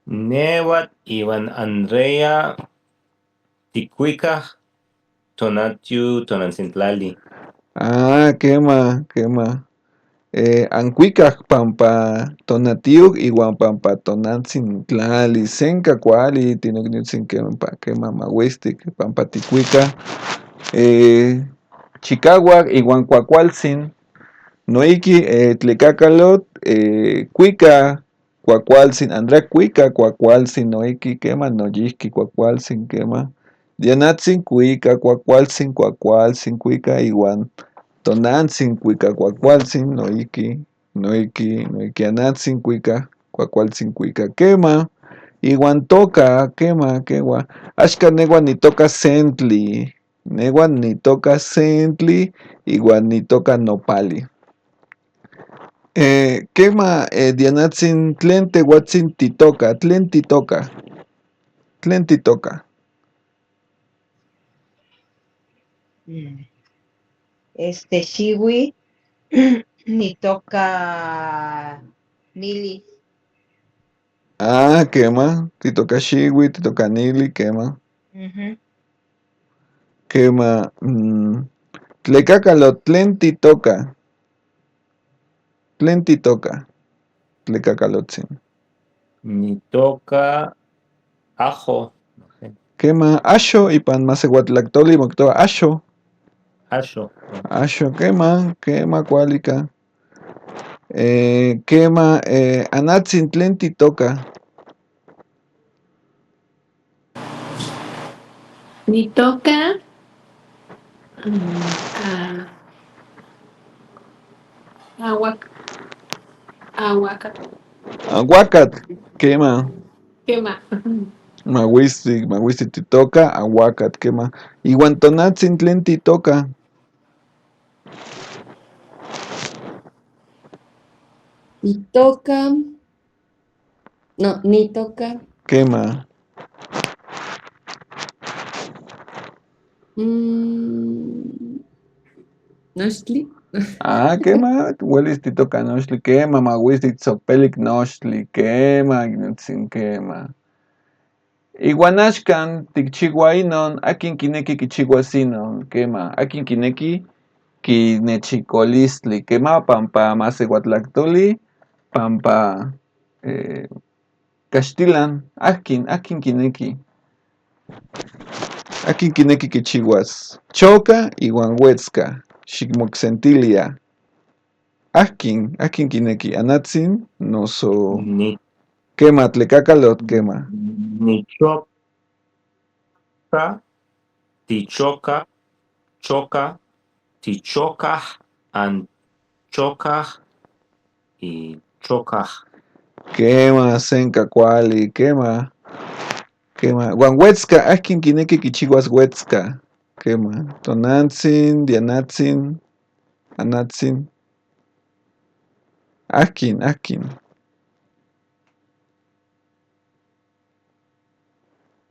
Newat Iwan Andrea Ticuica Tonatiu Tonancintlali. Quema, quema. Ancuica pampa tonatiuc iguan pampa tonantzintlali. Senca cuali tinocnitzin quema mahuistic pampa ticuica. Chicahuac iguan cuacualtzin. Noiki tlecacalot cuica cuacualtzin. Andrea cuica cuacualtzin noiki quema noyihqui cuacualtzin quema. Dianatzin cuica cuacualtzin cuica iguan tonantzin cuica cuacualtzin noiki anatzin cuica Cuacualtzin cuica quema. Iguan toca, quema, quegua. Ashka neguan ni toca sentli. Neguan ni toca sentli. Iguan ni toca nopali. Quema, Dianatzin, tlen tehuatzin titoca, tlen titoca. Tlen titoca. Shiwi, ni toca Nili. Ah, quema. Titoca shiwi, titoca nili, quema. Quema. Tlecacalo, tlen titoca. Tlen titoca. Tlecacalotzin. Ni toca ajo. No sé. Quema, asho, y pan masehuatlactoli, moctoa asho. Asho. Asho, quema, cuálica. Quema, anatzin, tlen titoca. Ni toca aguacate. Aguacat, quema. Quema. Mahuistic titoca, aguacat, quema. Iguantonatzin, tlen titoca. Ni toca. No, ni toca. Quema. Nochtli. Ah, quema, huelis titoca nochtli, quema, mahuistic tzopelic nochtli, quema, ignotzin, quema. Iguanashkan, tikchihuainon, akin kineki kichihuasinon, quema, akin kineki kinechicolistli, quema, pampa masehuatlactoli, pampa castilan, akin kineki. Akin kineki kichihuas. Choca iguan huetzca, xicmoxentilia. Akin kineki, anatzin, noso, Ni, quema, tlecacalot, quema. ni choca, tichoca, choca, tichoca, anchoca y choca. Quema, senca cuali, quema. Guan huetzca, akin kineki kichihuas huetzca. Quema. Tonantzin, dianatzin, anatzin. Akin.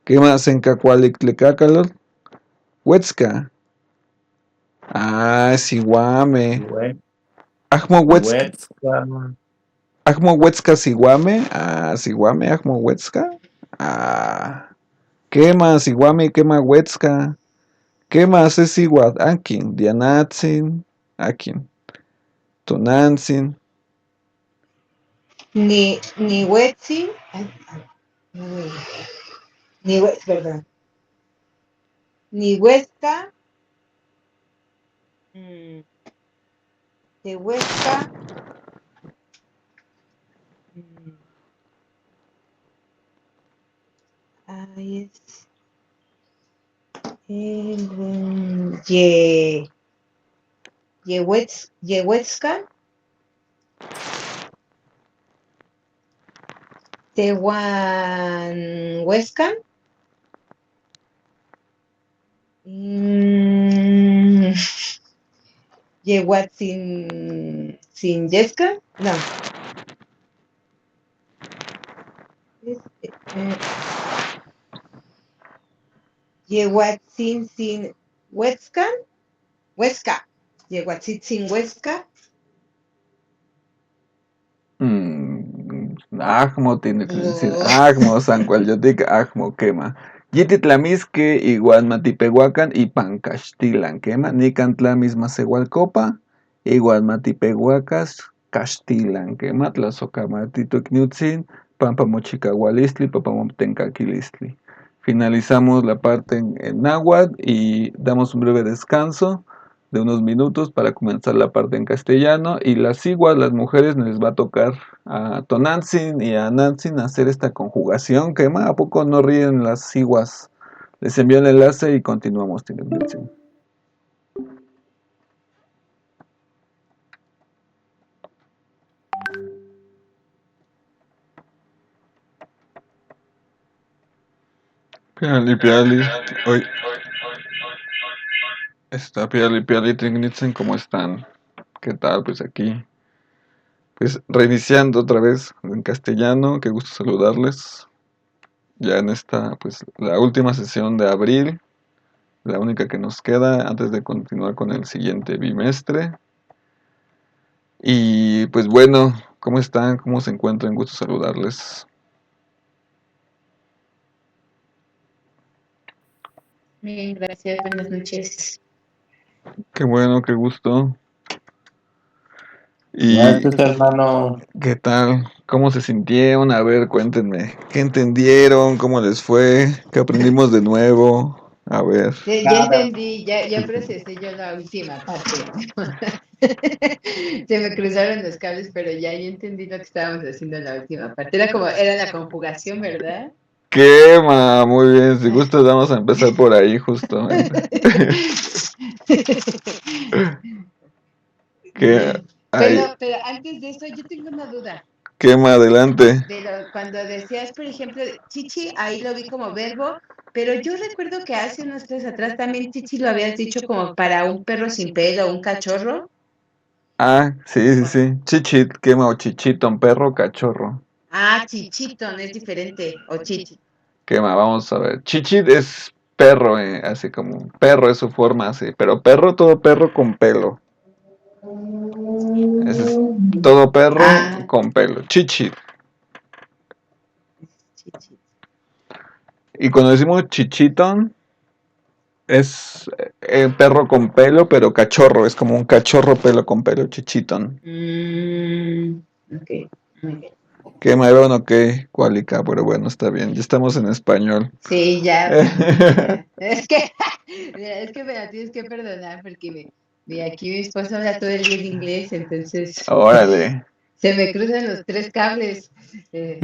Quema, senca cuali, tlecacalot. Huetzca. Ah, siguame. Ajmo huetzca. Ajmo huetzca siguame. Ah, siguame, ajmo huetzca. Ah. Quema, siguame, quema huetzca. Quema, se siguat, akin, dianatzin, akin. Tonantzin. Ni Huetzi. Ni Huetzi, perdón. Ni Huesca. De Huesca. Ahí es. Yehuetzca. Tehuanhuesca. Yehuatzin sin Yesca. No. Yehuatzin sin Huesca. Yehuatzin sin Huesca. Ajmo tiene que decir ajmo, sancualyotic, ajmo, quema. Yititlamisque, igual matipehuacan y pancastilan, quema. Nicantlamis masehualcopa, igual matipehuacas, castilan, quema. Tlazocamatito kniutzin, pampa mochicahualistli, papamotencaquilistli. Finalizamos la parte en náhuatl y damos un breve descanso de unos minutos para comenzar la parte en castellano, y las iguas, las mujeres, les va a tocar a Tonantzin y a Nantzin hacer esta conjugación. ¿A poco no ríen las iguas? Les envío el enlace y continuamos. Piali, piali. Hoy está piali, piali, Tringlitzen, ¿cómo están? ¿Qué tal? Pues aquí, pues reiniciando otra vez en castellano, qué gusto saludarles. Ya en esta, pues la última sesión de abril, la única que nos queda antes de continuar con el siguiente bimestre. Y pues bueno, ¿cómo están? ¿Cómo se encuentran? Gusto saludarles. Bien, gracias. Buenas noches. Qué bueno, qué gusto. Y Gracias, hermano. ¿qué tal? ¿Cómo se sintieron? A ver, cuéntenme. ¿Qué entendieron? ¿Cómo les fue? ¿Qué aprendimos de nuevo? A ver. Ya entendí, ya procesé yo la última parte. Se me cruzaron los cables, pero ya entendí lo que estábamos haciendo en la última parte. Era la conjugación, ¿verdad? Quema, muy bien. Si gustas, vamos a empezar por ahí, justamente. Que hay, Pero antes de eso, yo tengo una duda. quema, adelante. Cuando decías, por ejemplo, chichi, ahí lo vi como verbo, pero yo recuerdo que hace unos días atrás también chichi lo habías dicho como para un perro sin pelo, un cachorro. Ah, sí, sí, sí. Chichit, quema o chichito, un perro, cachorro. Ah, chichito, no es diferente, o chichi. Quema, vamos a ver. Chichit es perro, así como perro es su forma así, pero perro, todo perro con pelo. Ese es todo perro Ah, con pelo. Chichit. chichi. Y cuando decimos chichitón, es perro con pelo, pero cachorro. Es como un cachorro pelo con pelo, chichitón. Ok, muy bien. Qué marón o qué cualica, pero bueno, está bien. Ya estamos en español. Sí, ya. Es que me la tienes que perdonar porque aquí mi esposo habla todo el día en inglés, entonces Órale. se me cruzan los tres cables. Eh,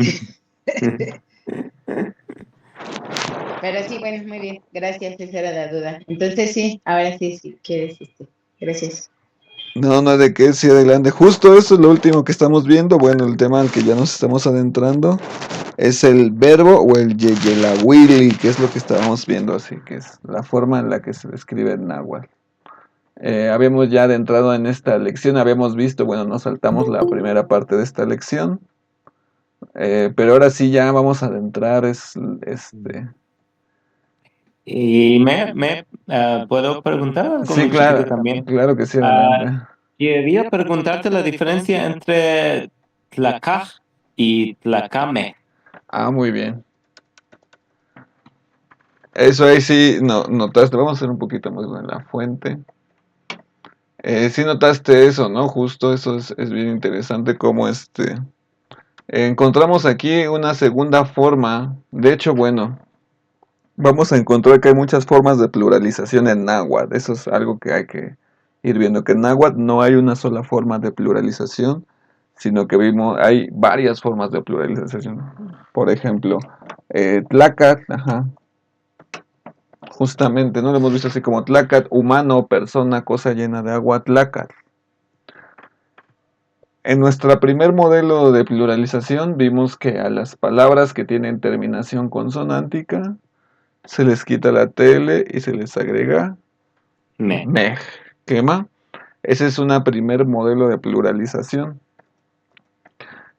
Pero sí, bueno, muy bien. Gracias, esa era la duda. Entonces sí, ahora sí, si quieres, gracias. No, no, de qué, sí, adelante. Justo eso es lo último que estamos viendo. Bueno, el tema al que ya nos estamos adentrando es el verbo o el yeyelawili, que es lo que estábamos viendo, así que es la forma en la que se describe en náhuatl. Habíamos ya adentrado en esta lección, habíamos visto, bueno, nos saltamos la primera parte de esta lección, pero ahora sí ya vamos a adentrar, Y ¿puedo preguntar algo Sí, muy chiquito claro, también? claro que sí, Ah, adelante. quería preguntarte la diferencia entre tlacaj y tlacame. Ah, muy bien. Eso ahí sí, no, notaste, vamos a hacer un poquito más en la fuente. Sí notaste eso, ¿no? Justo eso es bien interesante como encontramos aquí una segunda forma. De hecho, bueno, vamos a encontrar que hay muchas formas de pluralización en náhuatl. Eso es algo que hay que ir viendo, que en náhuatl no hay una sola forma de pluralización, sino que hay varias formas de pluralización. Por ejemplo, tlacat, ajá, justamente, ¿no? Lo hemos visto así como tlacat, humano, persona, cosa llena de agua, tlacat. En nuestro primer modelo de pluralización vimos que a las palabras que tienen terminación consonántica se les quita la TL y se les agrega Me. mej, quema. Ese es un primer modelo de pluralización.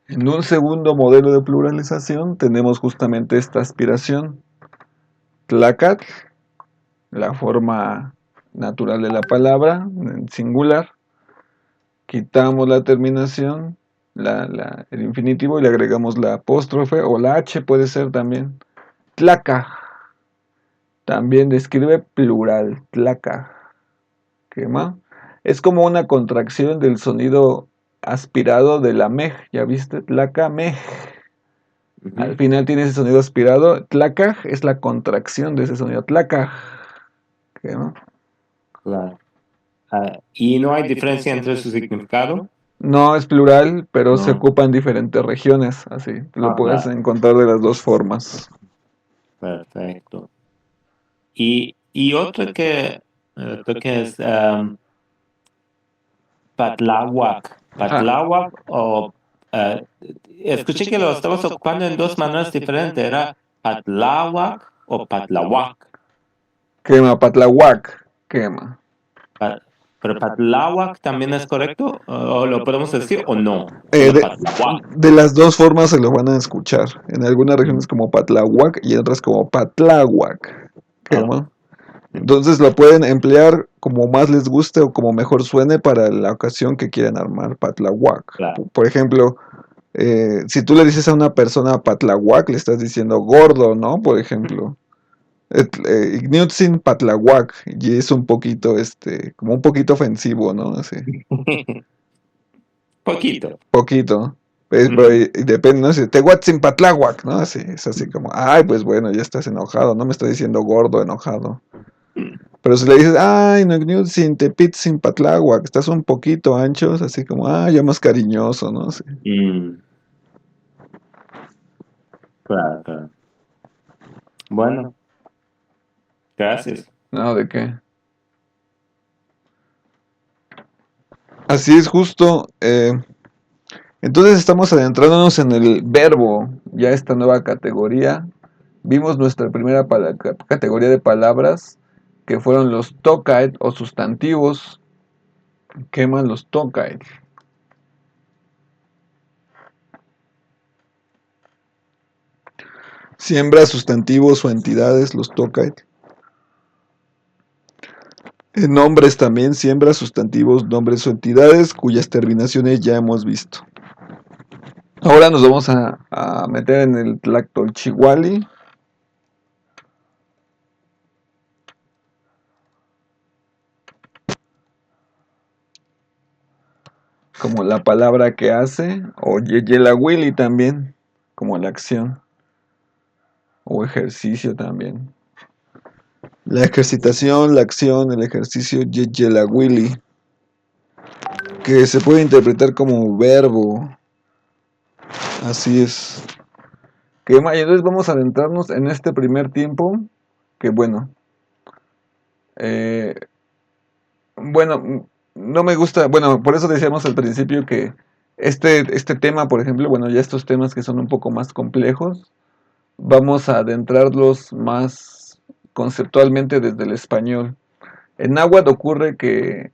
En un segundo modelo de pluralización tenemos justamente esta aspiración. Tlacat, la forma natural de la palabra, en singular. Quitamos la terminación, el infinitivo, y le agregamos la apóstrofe o la H, puede ser también. Tlaca. También describe plural. Tlaca. ¿Qué más? Es como una contracción del sonido aspirado de la mej. ¿Ya viste? Tlaca, mej. Al final tiene ese sonido aspirado. Tlaca es la contracción de ese sonido. Tlaca. ¿Qué más? Claro. ¿Y no hay diferencia entre su significado? No es plural, pero se No. ocupa en diferentes regiones, así. Lo puedes Claro. encontrar de las dos formas. Perfecto. Y otro que es Patláhuac. Patláhuac escuché que lo estabas ocupando en dos maneras diferentes. Era Patláhuac o Patlahuac. Quema, Patlahuac. Quema. Pero Patlahuac también es correcto, o lo podemos decir o no. Eh, Solo de, Patlahuac. de las dos formas se lo van a escuchar. En algunas regiones como Patlahuac y en otras como Patláhuac. Quema. Entonces lo pueden emplear como más les guste o como mejor suene para la ocasión que quieran armar Patlahuac. Claro. Por ejemplo, si tú le dices a una persona Patlahuac, le estás diciendo gordo, ¿no? Por ejemplo. Igniutzin Patlahuac. Y es un poquito, como un poquito ofensivo, ¿no? Así. Poquito. Poquito. Pero y depende, ¿no? Si Tehuatzin Patláhuac, ¿no? Así, es así como, ay, pues bueno, ya estás enojado, no me está diciendo gordo, enojado. Pero si le dices, ay, no, sin Tepitzin Patláhuac, estás un poquito ancho, es así como, ya más cariñoso, ¿no? Sí. Claro, claro. Bueno, gracias. No, ¿de qué? Así es justo. Entonces estamos adentrándonos en el verbo, ya esta nueva categoría. Vimos nuestra primera categoría de palabras, que fueron los tokaet o sustantivos. Queman los tokaet. Siembra sustantivos o entidades, los tokaet. En nombres también siembra sustantivos, nombres o entidades cuyas terminaciones ya hemos visto. Ahora nos vamos a meter en el tlactolchihuali. Como la palabra que hace, o yeyelahuili también, como la acción, o ejercicio también. La ejercitación, la acción, el ejercicio yeyelahuili, que se puede interpretar como verbo. Así es. Entonces vamos a adentrarnos en este primer tiempo, que bueno, no me gusta, por eso decíamos al principio que este tema, por ejemplo, ya estos temas que son un poco más complejos, vamos a adentrarlos más conceptualmente desde el español. En náhuatl ocurre que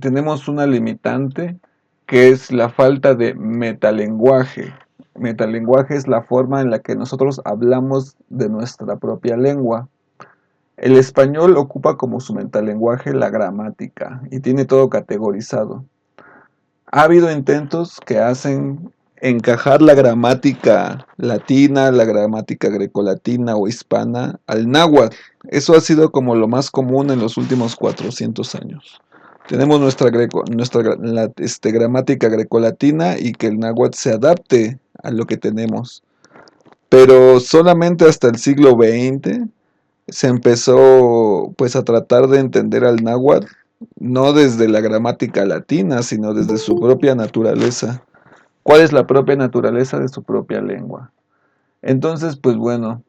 tenemos una limitante que es la falta de metalenguaje. Metalenguaje es la forma en la que nosotros hablamos de nuestra propia lengua. El español ocupa como su metalenguaje la gramática y tiene todo categorizado. Ha habido intentos que hacen encajar la gramática latina, la gramática grecolatina o hispana al náhuatl. Eso ha sido como lo más común en los últimos 400 años. Tenemos nuestra gramática grecolatina y que el náhuatl se adapte a lo que tenemos. Pero solamente hasta el siglo XX se empezó pues a tratar de entender al náhuatl no desde la gramática latina, sino desde su propia naturaleza. ¿Cuál es la propia naturaleza de su propia lengua? Entonces, pues bueno,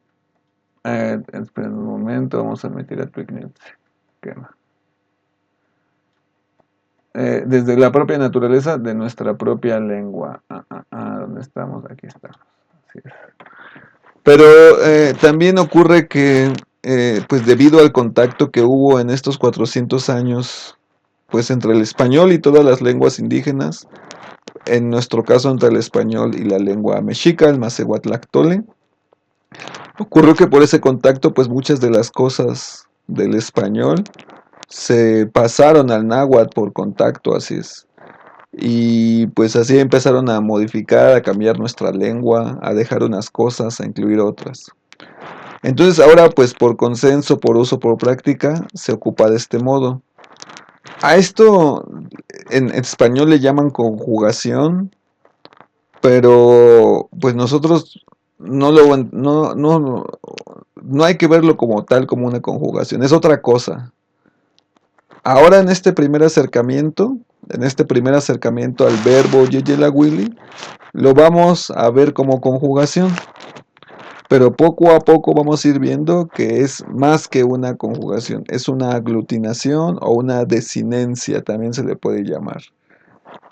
esperen un momento, vamos a meter a Twignet. Desde la propia naturaleza de nuestra propia lengua. ¿Dónde estamos? Aquí estamos. Así es. Pero también ocurre que, pues debido al contacto que hubo en estos 400 años, pues entre el español y todas las lenguas indígenas, en nuestro caso entre el español y la lengua mexica, el macehuatlactole, ocurrió que por ese contacto, pues muchas de las cosas del español se pasaron al náhuatl por contacto, así es. Y pues así empezaron a modificar, a cambiar nuestra lengua, a dejar unas cosas, a incluir otras. Entonces ahora pues por consenso, por uso, por práctica, se ocupa de este modo. A esto en español le llaman conjugación, pero pues nosotros no hay que verlo como tal, como una conjugación, es otra cosa. Ahora en este primer acercamiento al verbo yeyelahuili, lo vamos a ver como conjugación. Pero poco a poco vamos a ir viendo que es más que una conjugación, es una aglutinación o una desinencia, también se le puede llamar.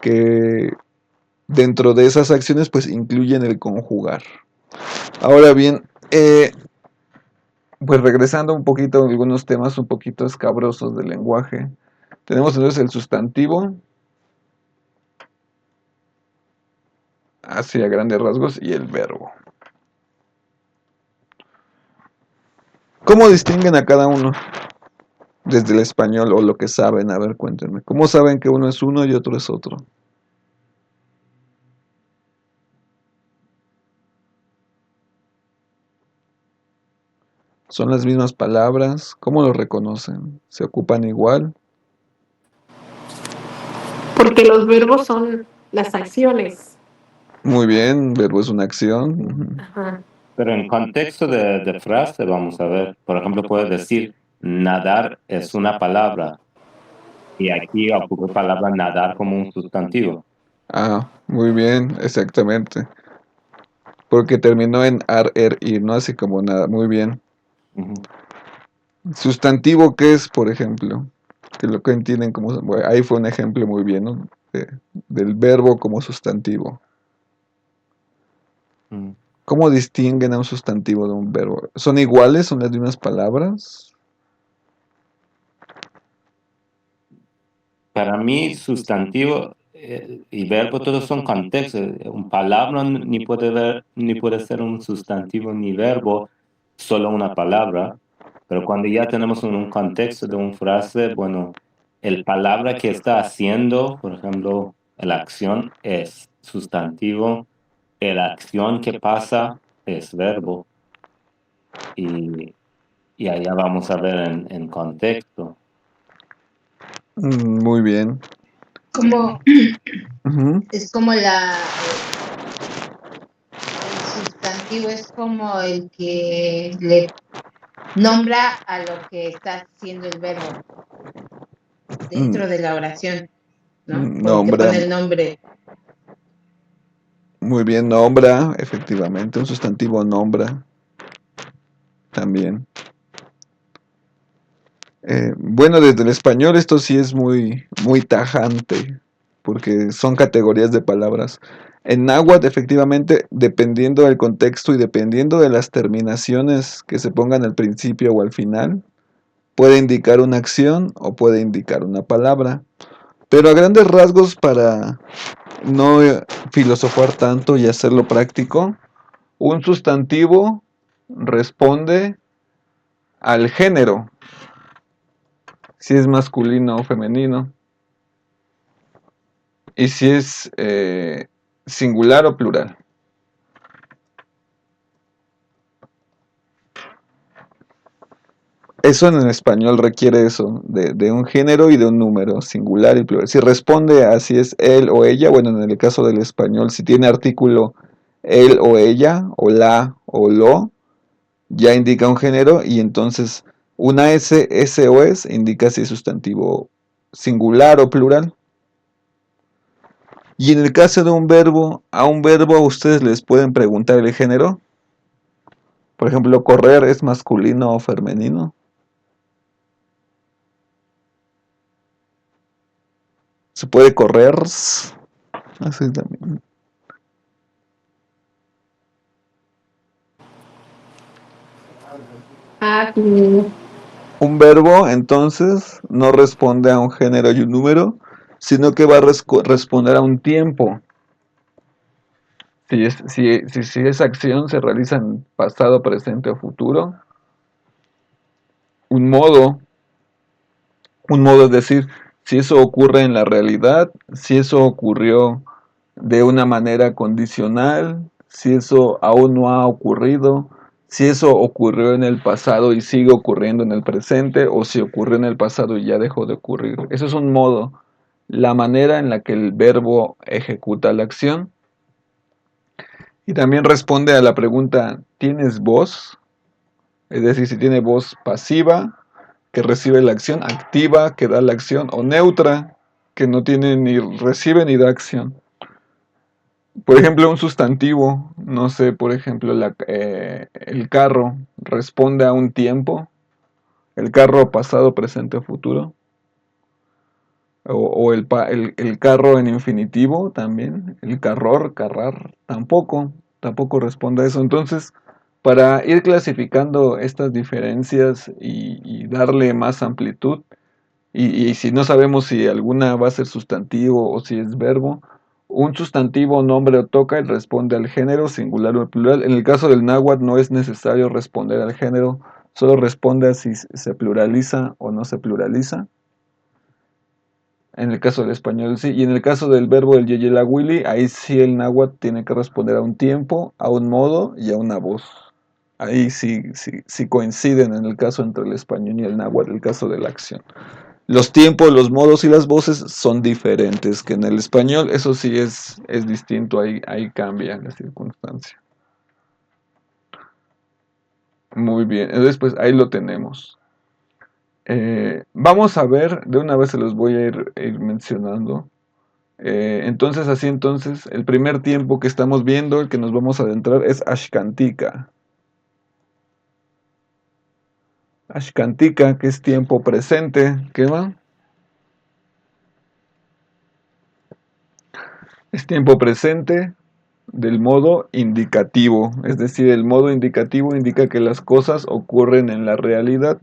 Que dentro de esas acciones pues incluyen el conjugar. Ahora bien, Pues regresando un poquito a algunos temas un poquito escabrosos del lenguaje. Tenemos entonces el sustantivo, así a grandes rasgos, y el verbo. ¿Cómo distinguen a cada uno desde el español o lo que saben? A ver, cuéntenme. ¿Cómo saben que uno es uno y otro es otro? ¿Son las mismas palabras? ¿Cómo lo reconocen? ¿Se ocupan igual? Porque los verbos son las acciones. Muy bien, verbo es una acción. Ujú. Ajá. Pero en contexto de frase, vamos a ver, por ejemplo, puedes decir nadar es una palabra y aquí ocurre palabra nadar como un sustantivo. Ah, muy bien, exactamente. Porque terminó en ar, er, ir, no así como nada. Muy bien. Ujú. Sustantivo, ¿qué es, por ejemplo? Que lo que entienden como... Bueno, ahí fue un ejemplo muy bien, ¿no? Del verbo como sustantivo. Mm. ¿Cómo distinguen a un sustantivo de un verbo? ¿Son iguales? ¿Son las mismas palabras? Para mí, sustantivo y verbo todos son contextos. Un palabra ni puede ser un sustantivo ni verbo, solo una palabra. Pero cuando ya tenemos un contexto de una frase, bueno, el palabra que está haciendo, por ejemplo, la acción es sustantivo, la acción que pasa es verbo. Y allá vamos a ver en contexto. Muy bien. Como, Ujú. es como el sustantivo es como el que le nombra a lo que está haciendo el verbo dentro de la oración, ¿no? Como que Nombra, pone el nombre. muy bien, nombra, efectivamente. Un sustantivo nombra también. Bueno, desde el español esto sí es muy, muy tajante, porque son categorías de palabras. En náhuatl, efectivamente, dependiendo del contexto y dependiendo de las terminaciones que se pongan al principio o al final, puede indicar una acción o puede indicar una palabra. Pero a grandes rasgos, para no filosofar tanto y hacerlo práctico, un sustantivo responde al género, si es masculino o femenino, y si es singular o plural. Eso en el español requiere eso, de un género y de un número, singular y plural. Si responde a si es él o ella, bueno, en el caso del español, si tiene artículo él o ella, o la o lo, ya indica un género y entonces una S o es indica si es sustantivo singular o plural. Y en el caso de un verbo, a un verbo ustedes les pueden preguntar el género. Por ejemplo, correr es masculino o femenino. Se puede correr. Así también. Ah, como Un verbo, entonces, no responde a un género y un número, sino que va a responder a un tiempo. Si esa acción se realiza en pasado, presente o futuro, un modo, un modo es decir, si eso ocurre en la realidad, si eso ocurrió de una manera condicional, si eso aún no ha ocurrido, si eso ocurrió en el pasado y sigue ocurriendo en el presente, o si ocurrió en el pasado y ya dejó de ocurrir. Eso es un modo, la manera en la que el verbo ejecuta la acción. Y también responde a la pregunta, ¿tienes voz? Es decir, si tiene voz pasiva, que recibe la acción, activa, que da la acción, o neutra, que no tiene ni recibe ni da acción. Por ejemplo, un sustantivo, no sé, por ejemplo, el carro responde a un tiempo, el carro pasado, presente o futuro, o el carro en infinitivo también, el carror, carrar, tampoco responde a eso. Entonces, Para ir clasificando estas diferencias y darle más amplitud, y si no sabemos si alguna va a ser sustantivo o si es verbo, un sustantivo, nombre o toca y responde al género, singular o plural. En el caso del náhuatl no es necesario responder al género, solo responde a si se pluraliza o no se pluraliza. En el caso del español sí, y en el caso del verbo del yeyelagüili, ahí sí el náhuatl tiene que responder a un tiempo, a un modo y a una voz. Ahí sí coinciden en el caso entre el español y el náhuatl, el caso de la acción. Los tiempos, los modos y las voces son diferentes que en el español, eso sí es distinto, ahí cambia la circunstancia. Muy bien, entonces pues ahí lo tenemos. Vamos a ver, de una vez se los voy a ir mencionando. Entonces, el primer tiempo que estamos viendo, el que nos vamos a adentrar, es Ashkantika. Ashkantika, que es tiempo presente, ¿qué va? Es tiempo presente del modo indicativo, es decir, el modo indicativo indica que las cosas ocurren en la realidad.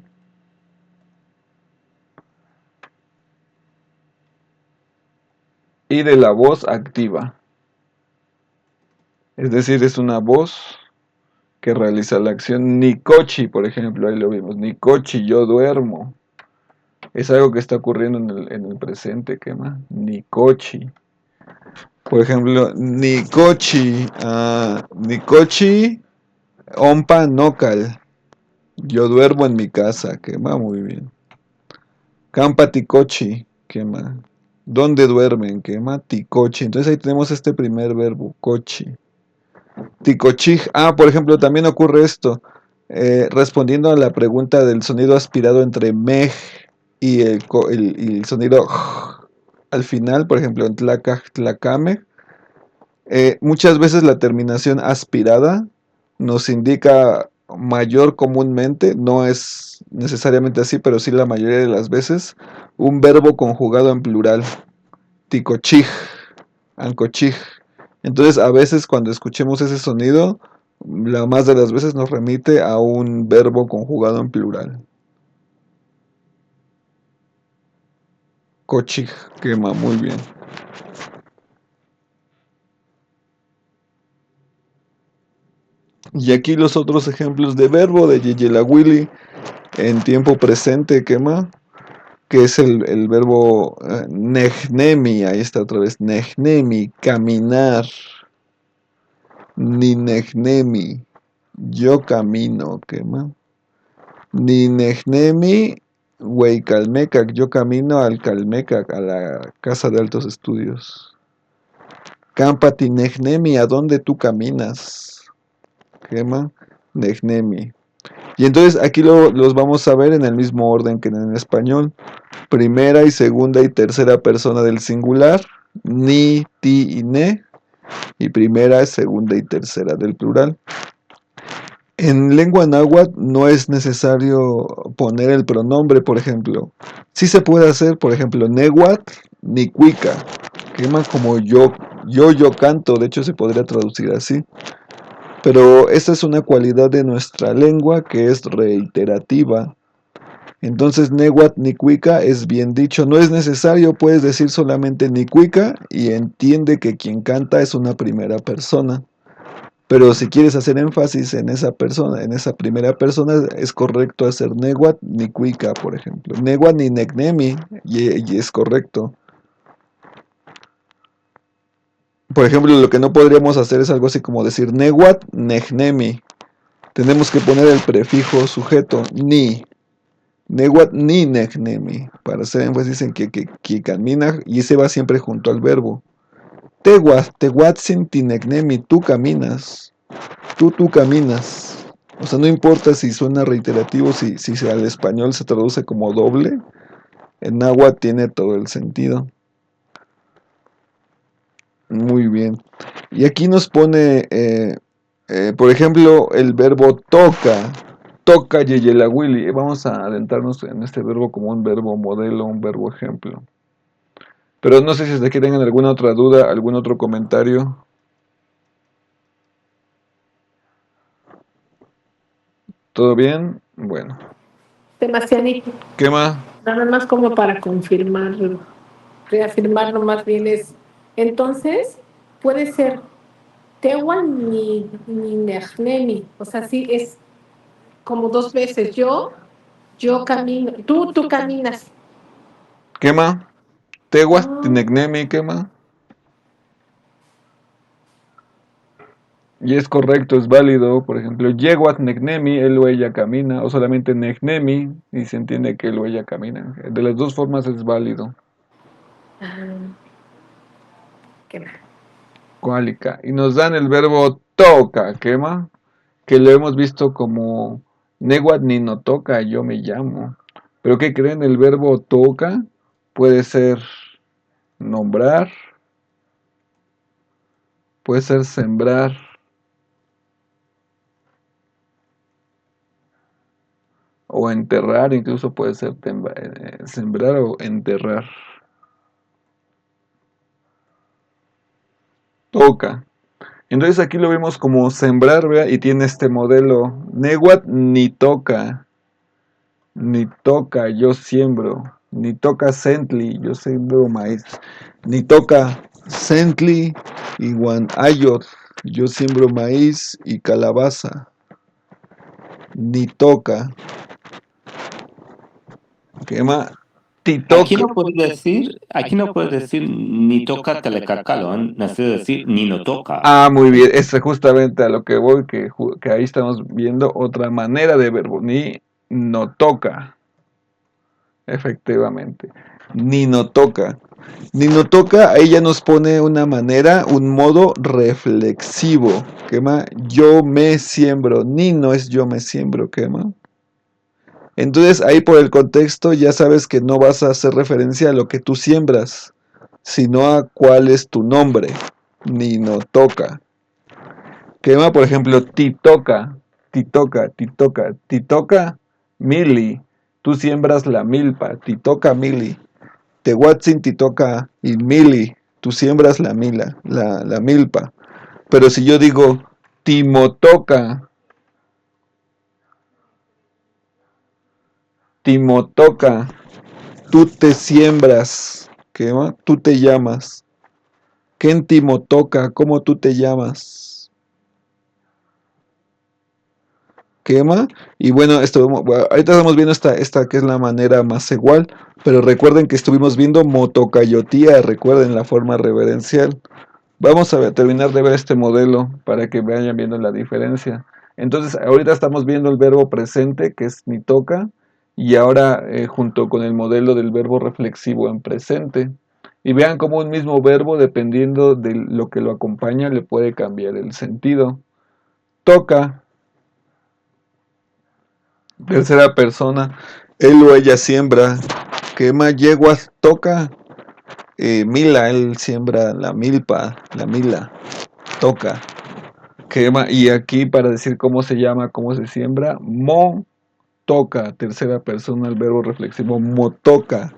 Y de la voz activa, es decir, es una voz que realiza la acción. Nikochi, por ejemplo, ahí lo vimos, Nikochi, yo duermo. Es algo que está ocurriendo en el presente, ¿qué más? Nikochi. Por ejemplo, Nikochi, Nikochi, Ompa Nokal. Yo duermo en mi casa, quema muy bien. Campa Tikochi, quema. ¿Dónde duermen? Quema Tikochi. Entonces ahí tenemos este primer verbo, kochi. Tikochi. Por ejemplo, también ocurre esto. Respondiendo a la pregunta del sonido aspirado entre mej y el sonido al final, por ejemplo, en tlacaj, tlacame, muchas veces la terminación aspirada nos indica mayor comúnmente, no es necesariamente así, pero sí la mayoría de las veces, un verbo conjugado en plural, ticochij, ancochij. Entonces, a veces cuando escuchemos ese sonido, la más de las veces nos remite a un verbo conjugado en plural. Cochij, quema, muy bien. Y aquí los otros ejemplos de verbo de yeyelagüili en tiempo presente, quema, que es el verbo nehnemi, ahí está otra vez, nehnemi, caminar, ni nehnemi, yo camino, quema, ni nehnemi, Calmecac, yo camino al Calmecac, a la Casa de Altos Estudios. Campati nehnemi, ¿a dónde tú caminas? Quema, nehnemi. Y entonces aquí los vamos a ver en el mismo orden que en el español. Primera y segunda y tercera persona del singular, ni, ti y ne. Y primera, segunda y tercera del plural. En lengua náhuatl no es necesario poner el pronombre, por ejemplo. Sí se puede hacer, por ejemplo, nehuatl, ni cuica. Quema como yo canto, de hecho se podría traducir así. Pero esta es una cualidad de nuestra lengua que es reiterativa. Entonces, nehuatl ni cuica es bien dicho. No es necesario, puedes decir solamente ni cuica y entiende que quien canta es una primera persona. Pero si quieres hacer énfasis en esa persona, en esa primera persona, es correcto hacer nehuatl ni cuica, por ejemplo. Nehuatl ni necnemi, y es correcto. Por ejemplo, lo que no podríamos hacer es algo así como decir nehuatl necnemi. Tenemos que poner el prefijo sujeto, ni. Nehuatl ni necnemi, para hacer énfasis en que camina, y ese va siempre junto al verbo. Tehuatzin tinecnemi, tú caminas. Tú caminas. O sea, no importa si suena reiterativo, si al español se traduce como doble, en náhuatl tiene todo el sentido. Muy bien. Y aquí nos pone, por ejemplo, el verbo toca. Toca yeyelagüili. Vamos a adentrarnos en este verbo como un verbo modelo, un verbo ejemplo. Pero no sé si ustedes tienen alguna otra duda, algún otro comentario. ¿Todo bien? Bueno. Demasiadito. ¿Qué más? Nada más como para confirmarlo. Reafirmarlo más bien es. Entonces, puede ser Tehuan ni Nehnemi. O sea, sí es como dos veces. Yo camino. Tú caminas. ¿Qué más? Tehuas, Ah, Tinecnemi, ¿qué más? Y es correcto, es válido. Por ejemplo, Yeguat Necnemi, él o ella camina, o solamente Necnemi, y se entiende que él o ella camina. De las dos formas es válido. qué mal. Cuálica. Y nos dan el verbo toca, quema, que lo hemos visto como Neguat ni no toca, yo me llamo. Pero ¿qué creen? El verbo toca puede ser nombrar, puede ser sembrar, o enterrar, incluso puede ser sembrar o enterrar. Toca. Entonces aquí lo vemos como sembrar, ¿vea? Y tiene este modelo. Neguat ni toca, yo siembro. Ni toca Sentli, yo siembro maíz. Ni toca Sentli, igual ayot, yo siembro maíz y calabaza. Ni toca. ¿Qué más? Aquí Titoca. aquí no puedes decir ni toca telecacalo, necesito decir ni no toca. Ah, muy bien, es justamente a lo que voy, que ahí estamos viendo otra manera de verbo, ni no toca, efectivamente, ni no toca. Ni no toca, ahí ya nos pone una manera, un modo reflexivo, quema, yo me siembro, ni no es yo me siembro, quema. Entonces ahí por el contexto ya sabes que no vas a hacer referencia a lo que tú siembras, sino a cuál es tu nombre, ni no toca. Quema, por ejemplo, titoca, mili. Tú siembras la milpa, titoca mili. Tehuatzin titoca y mili. Tú siembras la milpa. Pero si yo digo timotoca, tú te siembras, quema, tú te llamas. ¿Quién timotoca? ¿Cómo tú te llamas? Quema. Y bueno, ahorita estamos viendo esta que es la manera más igual, pero recuerden que estuvimos viendo motocayotía, recuerden la forma reverencial. Vamos a terminar de ver este modelo para que vayan viendo la diferencia. Entonces, ahorita estamos viendo el verbo presente, que es ni toca, y ahora junto con el modelo del verbo reflexivo en presente. Y vean cómo un mismo verbo, dependiendo de lo que lo acompaña, le puede cambiar el sentido. Toca, tercera persona, él o ella siembra. Quema yeguas, toca. Mila, él siembra la milpa, la mila, toca. Quema, y aquí para decir cómo se llama, cómo se siembra, toca, tercera persona, el verbo reflexivo, motoca.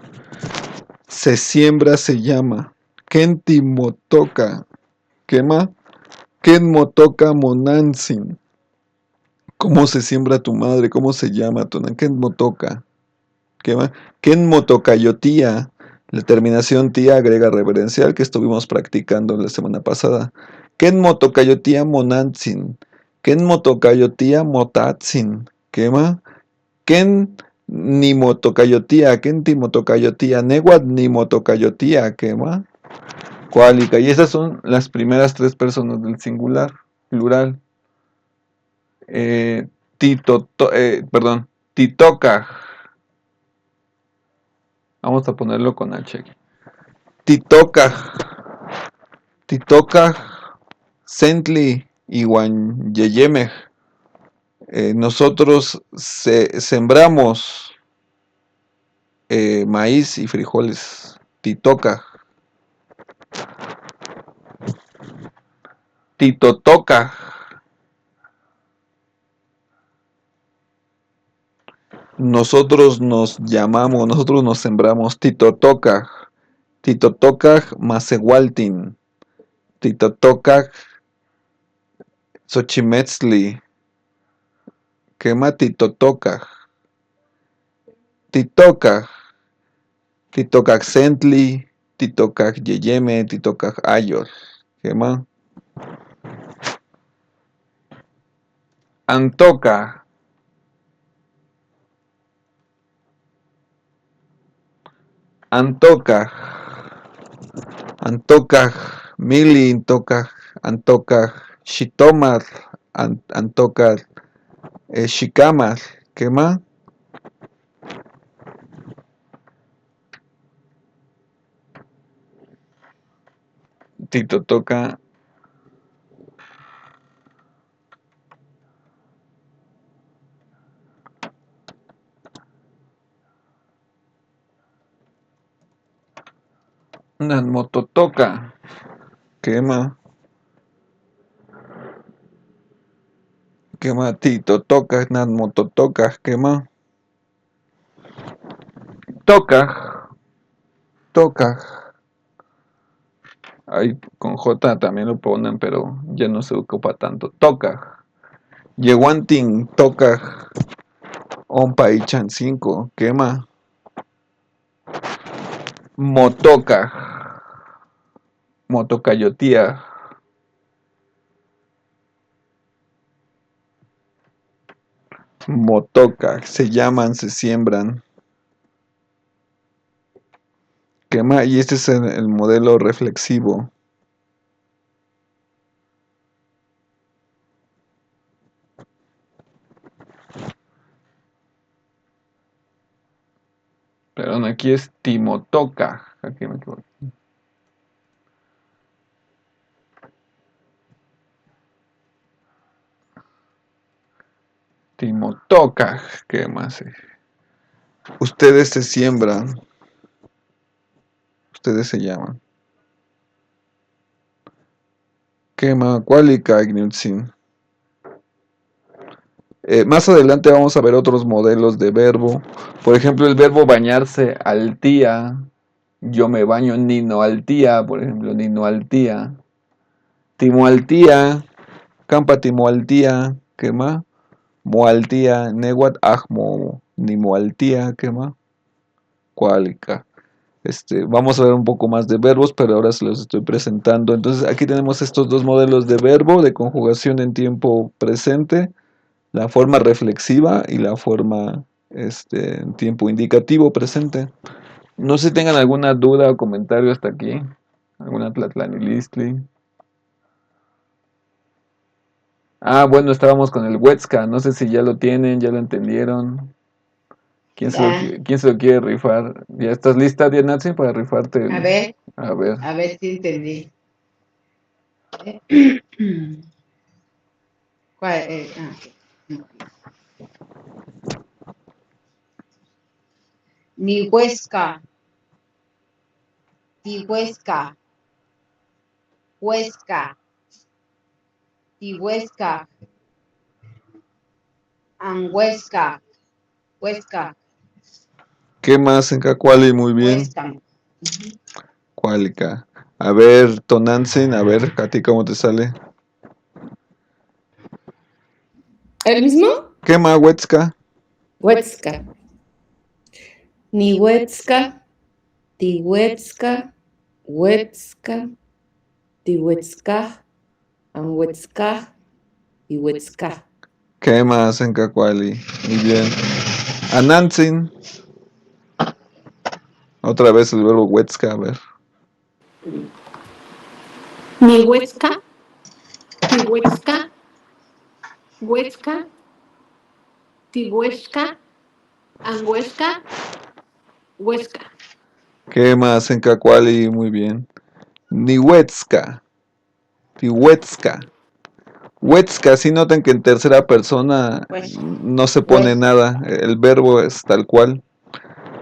Se siembra, se llama. Kenti motoca. Quema. Ken motoca monansin. ¿Cómo se siembra tu madre? ¿Cómo se llama tu Ken motoca? Quema. Ken motocayotía. La terminación tía agrega reverencial que estuvimos practicando la semana pasada. Ken motocayotía monansin. Ken motocayotía motatsin. Quema. Ken ni motocayotía. Ken ti motocayotía. Neguat ni motocayotía. Quema. Cuálica. Y esas son las primeras tres personas del singular, plural. Perdón, titoca. Vamos a ponerlo con H. Titoca. Titoca. Sentli. Iwan Yeyemej. Nosotros sembramos maíz y frijoles. Titoca. Titotoca. Nosotros nos llamamos, nosotros nos sembramos. Titotoca. Titotoca Masehualtin. Titotoca Xochimetzli. Quema titotocaj. Titocaj. Titocaj sentli. Titocaj yeyeme. Titocaj ayol. Quema. Antoca. Antoca. Antoca mili. Antoca xitomar. Antoca xicamar. Quema. Titotoca. Nanmototoca. Quema. Quema titotoca. Nanmototoca. Quema. Toca. Toca. Ahí con J también lo ponen, pero ya no se ocupa tanto. Toca. Yeguantin. Toca. Ompa y chan 5. Quema. Motoca. Motocayotía. Motoca. Se llaman, se siembran. Quema. Y este es el modelo reflexivo. Perdón, aquí es Timotoca. Aquí me equivoqué. Timotoca. ¿Qué más? Ustedes se siembran. Ustedes se llaman. Quema. Cuálica igniutzin. Más adelante vamos a ver otros modelos de verbo. Por ejemplo, el verbo bañarse al tía. Yo me baño nino al tía, por ejemplo, nino al tía. Timo al tía. Campa timo al tía. Quema. Moaltía. Neguat ajmo. Ni moaltía. Quema. Cuálica. Vamos a ver un poco más de verbos, pero ahora se los estoy presentando. Entonces aquí tenemos estos dos modelos de verbo, de conjugación en tiempo presente, la forma reflexiva y la forma en tiempo indicativo presente. No sé si tengan alguna duda o comentario hasta aquí. ¿Alguna tlatlanilistli? Ah, bueno, estábamos con el Huetzca. No sé si ya lo tienen, ya lo entendieron. ¿Quién se lo quiere rifar? ¿Ya estás lista, Dianatzi, para rifarte? A ver. A ver. A ver si entendí. ¿Cuál? Ni Huesca. Tihuesca. Huesca. Tihuesca. Anhuesca. Huesca. ¿Qué más en Cacuali? Muy bien. Huesca. Cuálica. A ver, Tonantzin, a ver, ¿a ti cómo te sale? ¿El mismo? ¿Qué más, Huetzca? Huetzca. Ni Huetzca, Tihuetzca, Huetzca, Tihuetzca, Anhuetzca y Huetzca. ¿Qué más en Cacuali? Muy bien. Anantzin. Otra vez el verbo Huetzca, a ver. Ni Huesca, Tihuesca, Huesca, Tihuesca, Anhuesca, Huesca. ¿Qué más en Cacuali? Muy bien. Ni Huetzca. Tihuetzca. Huetzca, sí notan que en tercera persona no se pone nada. El verbo es tal cual.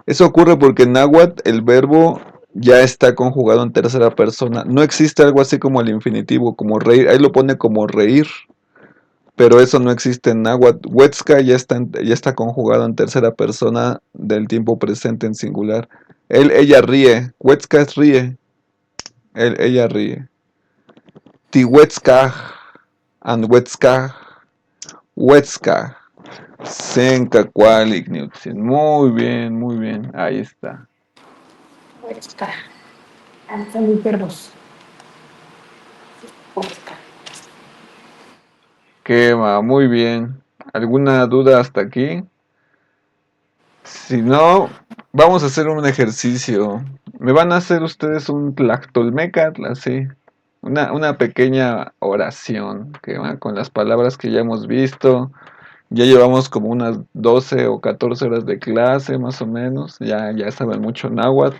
Eso ocurre porque en náhuatl el verbo ya está conjugado en tercera persona. No existe algo así como el infinitivo, como reír. Ahí lo pone como reír, pero eso no existe en náhuatl. Huetzca ya está conjugado en tercera persona del tiempo presente en singular. Ella ríe. Huetzca es ríe. Ella ríe. Tihuetzca, Anhuetzca, Huetzca. Senka Kualik Niutzin. Muy bien, muy bien. Ahí está. Huetzca. Ahí están mis perros. Huetzca. Quema, muy bien. ¿Alguna duda hasta aquí? Si no, vamos a hacer un ejercicio. Me van a hacer ustedes un tlactolmecatl, así. Una pequeña oración que va con las palabras que ya hemos visto. Ya llevamos como unas 12 o 14 horas de clase, más o menos. Ya saben mucho náhuatl.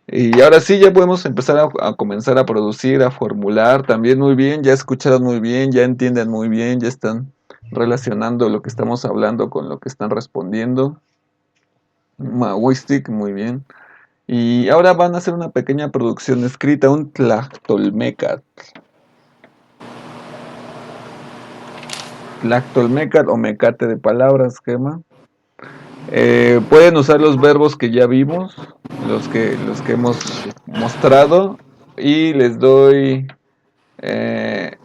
Y ahora sí, ya podemos empezar a comenzar a producir, a formular también muy bien. Ya escucharon muy bien, ya entienden muy bien, ya están relacionando lo que estamos hablando con lo que están respondiendo. Mahuistic, muy bien. Y ahora van a hacer una pequeña producción escrita, un tlactolmecat. Tlactolmecat o mecate de palabras, Gema. Pueden usar los verbos que ya vimos, los que hemos mostrado, y les doy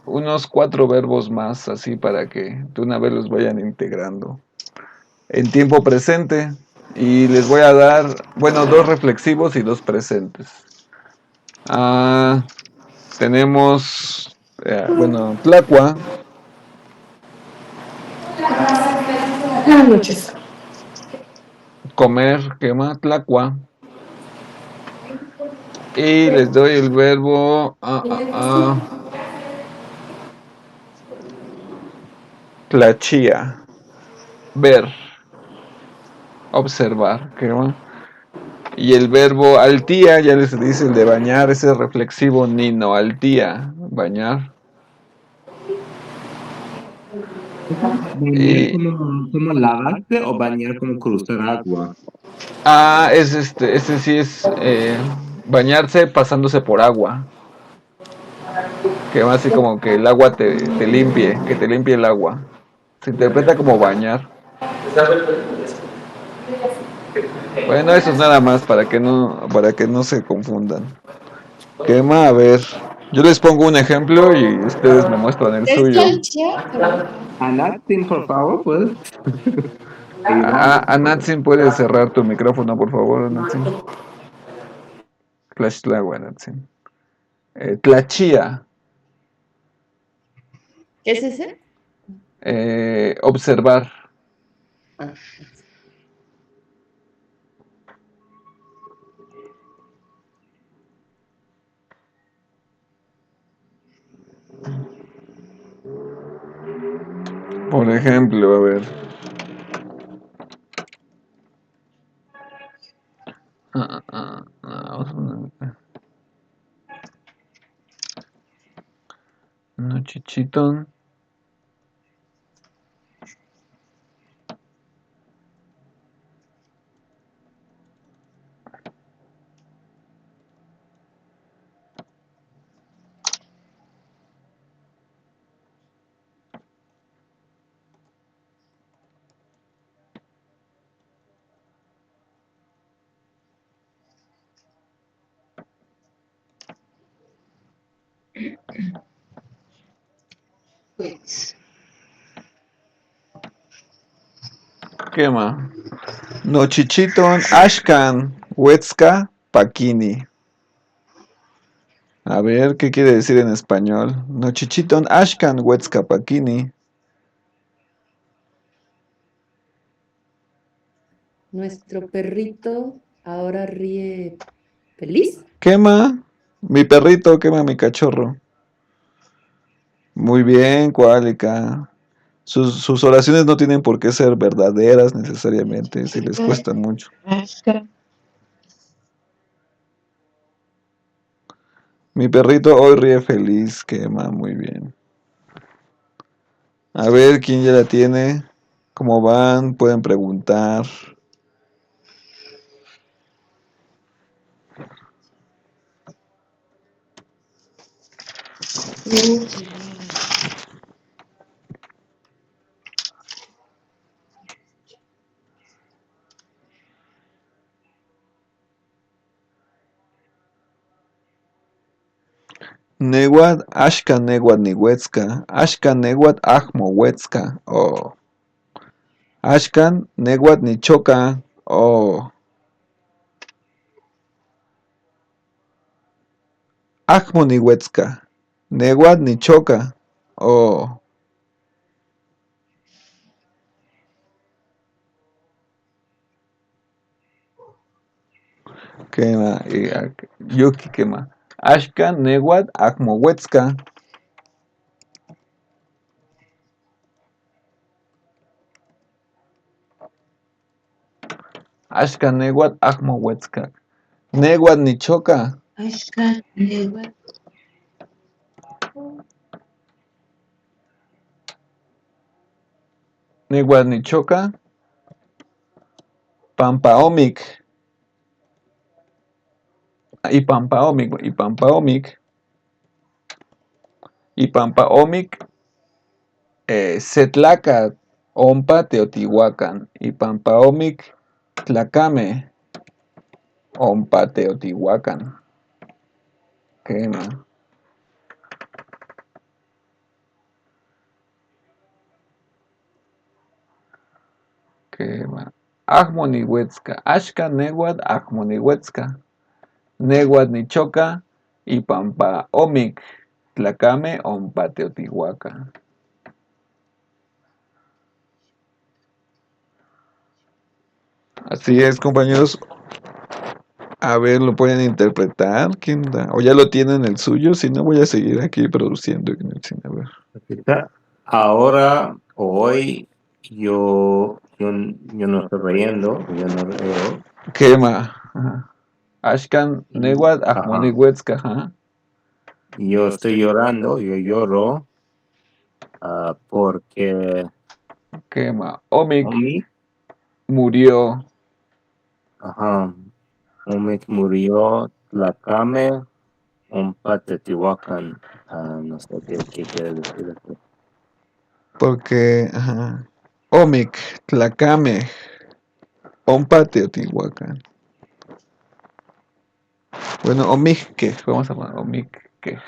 unos 4 verbos más, así para que de una vez los vayan integrando. En tiempo presente, y les voy a dar, bueno, 2 reflexivos y 2 presentes. Tenemos, bueno, tlacua, Buenas noches. comer, quema, tlacua. Y les doy el verbo tlachía, ver, observar, quema. Y el verbo altía, ya les dice el de bañar, ese reflexivo nino, altía, bañar. ¿Bañar como lavarse o bañar como cruzar agua? Ese sí es bañarse pasándose por agua. Que va así como que el agua te limpie, que te limpie el agua. Se interpreta como bañar. Bueno, eso es nada más para que no se confundan. Quema, a ver. Yo les pongo un ejemplo y ustedes me muestran el ¿Es suyo. Tlalchia? Anatzin, por favor, pues. Anatsin, ¿puedes cerrar tu micrófono, por favor, Anatsin? Tlaxtlahua, Anatsin. Tlachía, ¿Qué es ese? observar. Ah. Por ejemplo, a ver. Chichitón. Pues, Quema. Nochichiton, Ashkan, Huetzca, Paquini. A ver, ¿qué quiere decir en español? Nochichiton, Ashkan, Huetzca, Paquini. Nuestro perrito ahora ríe feliz. Quema. Mi perrito, quema mi cachorro. Muy bien, Cuálica. Sus oraciones no tienen por qué ser verdaderas necesariamente, si les cuesta mucho. Mi perrito hoy ríe feliz, quema, muy bien. A ver, ¿quién ya la tiene? ¿Cómo van? Pueden preguntar. Neguat, Ashka Neguat Nihuetzca, Ashka Neguat Ahmo Huetzca. Oh. Ashkan, Neguat, Nichoca. Oh. Ajmo, Nihuetzca. Neguat, Nichoca. Oh. Quema. Yuki quema. Ashkan, Neguat, Ajmo, Huetzca. Ashkan, Neguat, Ajmo, Huetzca. Neguat, Nichoca. Ashkan, Neguat. Neguat, Nichoca. Pampaomic. Y Pampaomic. Y Pampaomic. Y Pampaomic. Setlacat. Ompa, Teotihuacan. Y Pampaomic. Tlacame. Ompa, Teotihuacan. Quema. Quema. Ajmonihuetzca. Ashka, Neguat, Ajmonihuetzca. Neguat, Nichoca. Y Pampaomic. Tlacame, Ompa, Teotihuacan. Así es, compañeros. A ver, ¿lo pueden interpretar? ¿Quién da? ¿O ya lo tienen el suyo? Si no, voy a seguir aquí produciendo. A ver. Ahora, hoy, yo no estoy riendo, yo no río. Quema. Ajá. Ashkan, Neguat, Ajá. Ajmonihuetzca. Ajá. Yo estoy llorando, yo lloro porque Quema. Omic Omi, murió. ajá, Omi murió, Tlacame, Ompa, Teotihuacan. No sé qué quiere decir esto. Porque, ajá. Omic, Tlacame, Ompa, Teotihuacan. Bueno, Omicque, vamos a poner Omicque.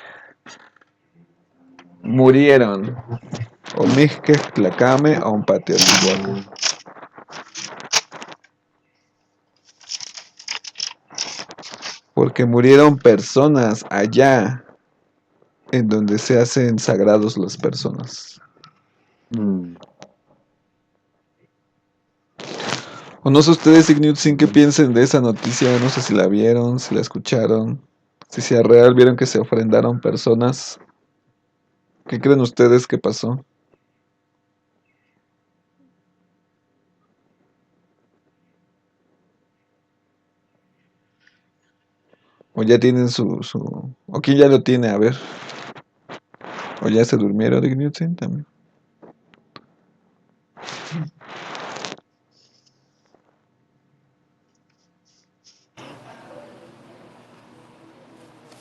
Murieron. Omicque, Tlacame, Ompa, Teotihuacan. Porque murieron personas allá en donde se hacen sagrados las personas. O no sé ustedes, Igniutzin, qué piensen de esa noticia. No sé si la vieron, si la escucharon, si sea real, vieron que se ofrendaron personas. ¿Qué creen ustedes que pasó? O ya tienen o quién ya lo tiene, a ver. O ya se durmieron, Igniutzin, también.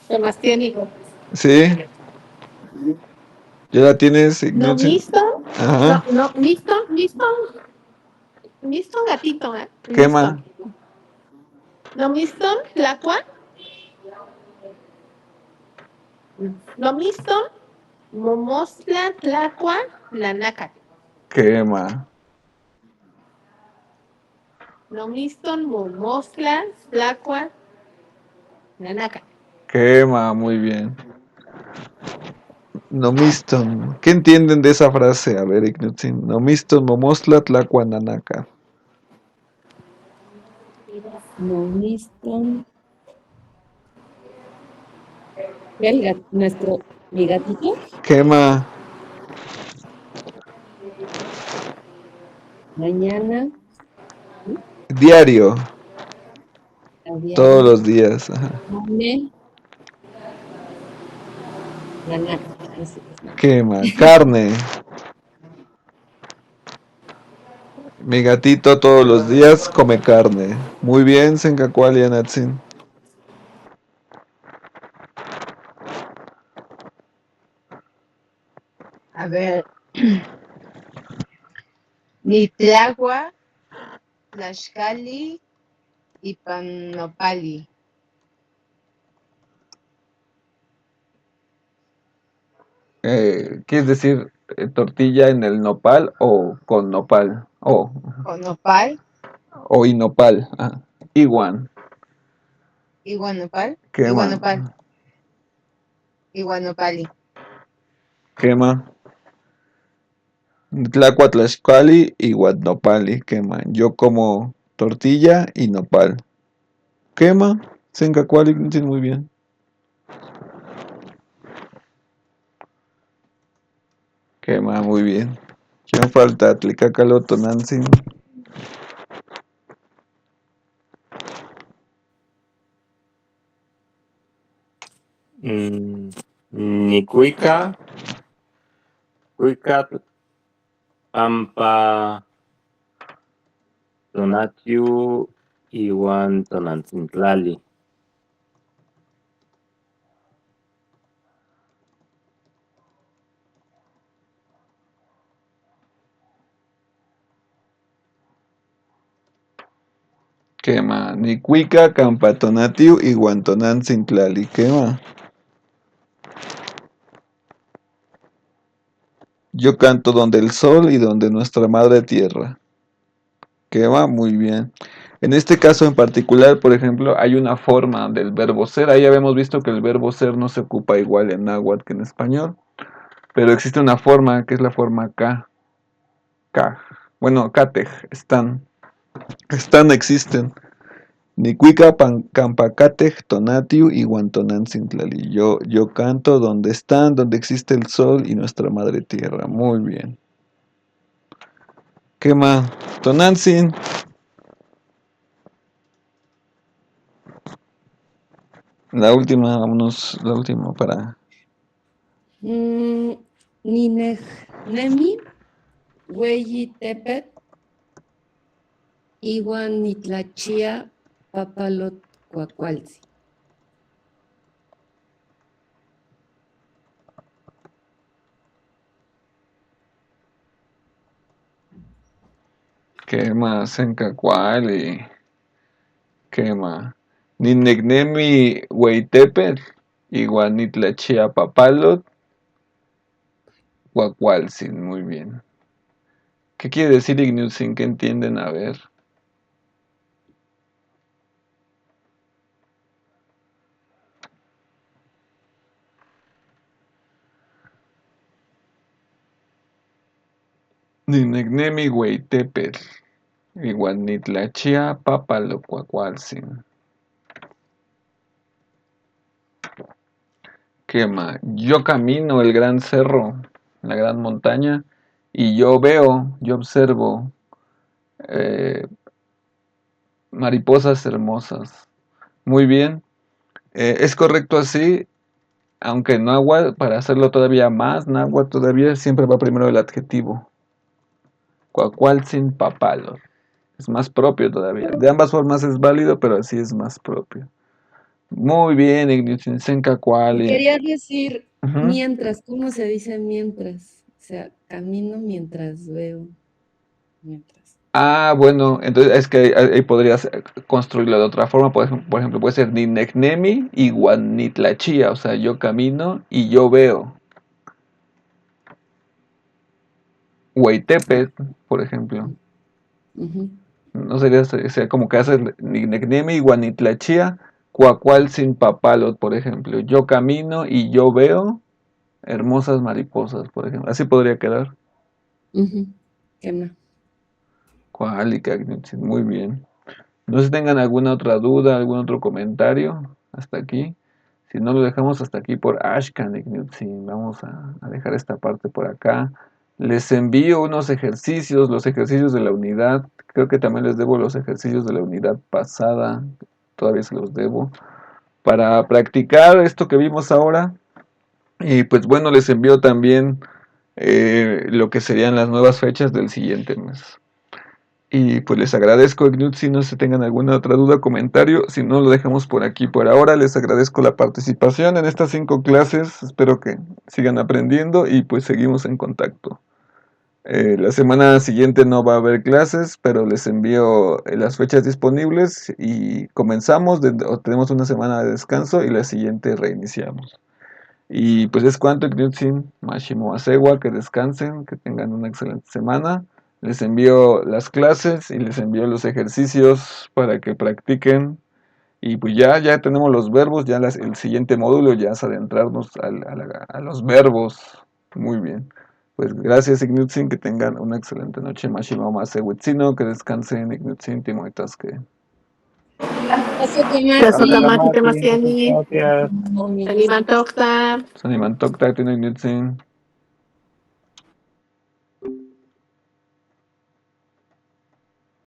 ¿Qué más tiene? ¿Sí? ¿Ya la tienes, ¿No Igniutzin? listo? Ajá. No, listo, listo. Listo, gatito, ¿eh? Quema. Listo. ¿No listo? ¿Tlacua? ¿No listo? Momostla, Tlacua, Lanaca. Quema. ¿No listo? Momostla, Tlacua, Lanaca. Quema, muy bien. Nomiston. ¿Qué entienden de esa frase? A ver, Ignutzin. Nomiston, Momostla, Tlacuananaca. Nomiston. Mi gatito. Quema. Mañana. Diario. A diario. Todos los días. Ajá. Come. Nanaca. Ese es Quema. Carne. Mi gatito todos los días come carne. Muy bien, Senkakuali Anatsin. A ver. Nitlagua, Tlaxcali y Panopali. ¿¿Quieres decir tortilla en el nopal o con nopal? O. O nopal. O inopal. Ah. Iguan. Iguanopal. ¿Qué más? Iguanopal. Iguanopali. ¿Qué más? Tlacuatlaxcali y Guadnopali. ¿Qué más? Yo como tortilla y nopal. ¿Qué más? Sencacuali, muy bien. ¿Qué más? Muy bien. ¿Quién falta? Tlicacalo, Tonantzin. Nicuica, Cuica, Pampa, Tonatiu, Iwan, Tonantzintlali. ¿Qué más? Nicuica, Campatonatiu y Guantonantzin-Tlali. ¿Qué más? Yo canto donde el sol y donde nuestra madre tierra. ¿Qué más? Muy bien. En este caso en particular, por ejemplo, hay una forma del verbo ser. Ahí habíamos visto que el verbo ser no se ocupa igual en náhuatl que en español. Pero existe una forma que es la forma K. K. Bueno, Katej. Están. Están, existen. Nicuica, Campacatej, Tonatiu y Guantonantzin-Tlali. Yo canto donde están, donde existe el sol y nuestra madre tierra. Muy bien. ¿Qué más? Tonantzin. La última, vámonos, la última para... Ninejnemi, Hueyi Tepet, Iwan Nitlachia, Papalot Cuacualzi. ¿Qué más? Encacuali. ¿Qué más? Ninegnemi Hueytepet, Iguanitlachia Papalot, Cuacualtzin. Muy bien. ¿Qué quiere decir Ignutzin? ¿Qué entienden? A ver. Ninegnemi Hueytepet, Iguanitlachia Papalot, Cuacualtzin. ¿Qué más? Yo camino el gran cerro, la gran montaña, y yo veo, yo observo mariposas hermosas. Muy bien. Es correcto así, aunque en náhuatl, para hacerlo todavía más, náhuatl todavía siempre va primero el adjetivo. Cuacualtzin papalot. Es más propio todavía. De ambas formas es válido, pero así es más propio. Muy bien, Igniutzin Cacuali. Quería decir Ujú. mientras, ¿cómo se dice mientras? O sea, camino mientras veo. Mientras. Ah, bueno, entonces es que ahí podrías construirlo de otra forma. Por ejemplo, puede ser Ninecnemi y Guanitlachia. O sea, yo camino y yo veo. Hueytepet, por ejemplo. Ujú. No sería, sería como que haces Ninecnemi y Guanitlachia, Cuacualtzin Papalot, por ejemplo. Yo camino y yo veo hermosas mariposas, por ejemplo. Así podría quedar. Ujú. ¿Qué más? Cualicagnitzin, muy bien. No sé si tengan alguna otra duda, algún otro comentario hasta aquí. Si no, lo dejamos hasta aquí por Ashkan Ignitzin. Vamos a dejar esta parte por acá. Les envío unos ejercicios, los ejercicios de la unidad. Creo que también les debo los ejercicios de la unidad pasada. Todavía se los debo. Para practicar esto que vimos ahora. Y pues bueno, les envío también lo que serían las nuevas fechas del siguiente mes. Y pues les agradezco, si no se tengan alguna otra duda o comentario. Si no, lo dejamos por aquí por ahora. Les agradezco la participación en estas 5 clases. Espero que sigan aprendiendo y pues seguimos en contacto. La semana siguiente no va a haber clases, pero les envío las fechas disponibles y comenzamos. Tenemos una semana de descanso y la siguiente reiniciamos. Y pues es cuanto, Knutsin, Mashimo Asewa, que descansen, que tengan una excelente semana. Les envío las clases y les envío los ejercicios para que practiquen. Y pues ya tenemos los verbos, ya el siguiente módulo ya es adentrarnos a los verbos. Muy bien. Pues gracias, Ignutzin, que tengan una excelente noche. Mashima Mase Huitzino, que descansen, Ignutzin, Timoitasque. Tasokamati temasiani. Gracias. Saniman Tokta. Saniman Tokta, Tino Ignutzin.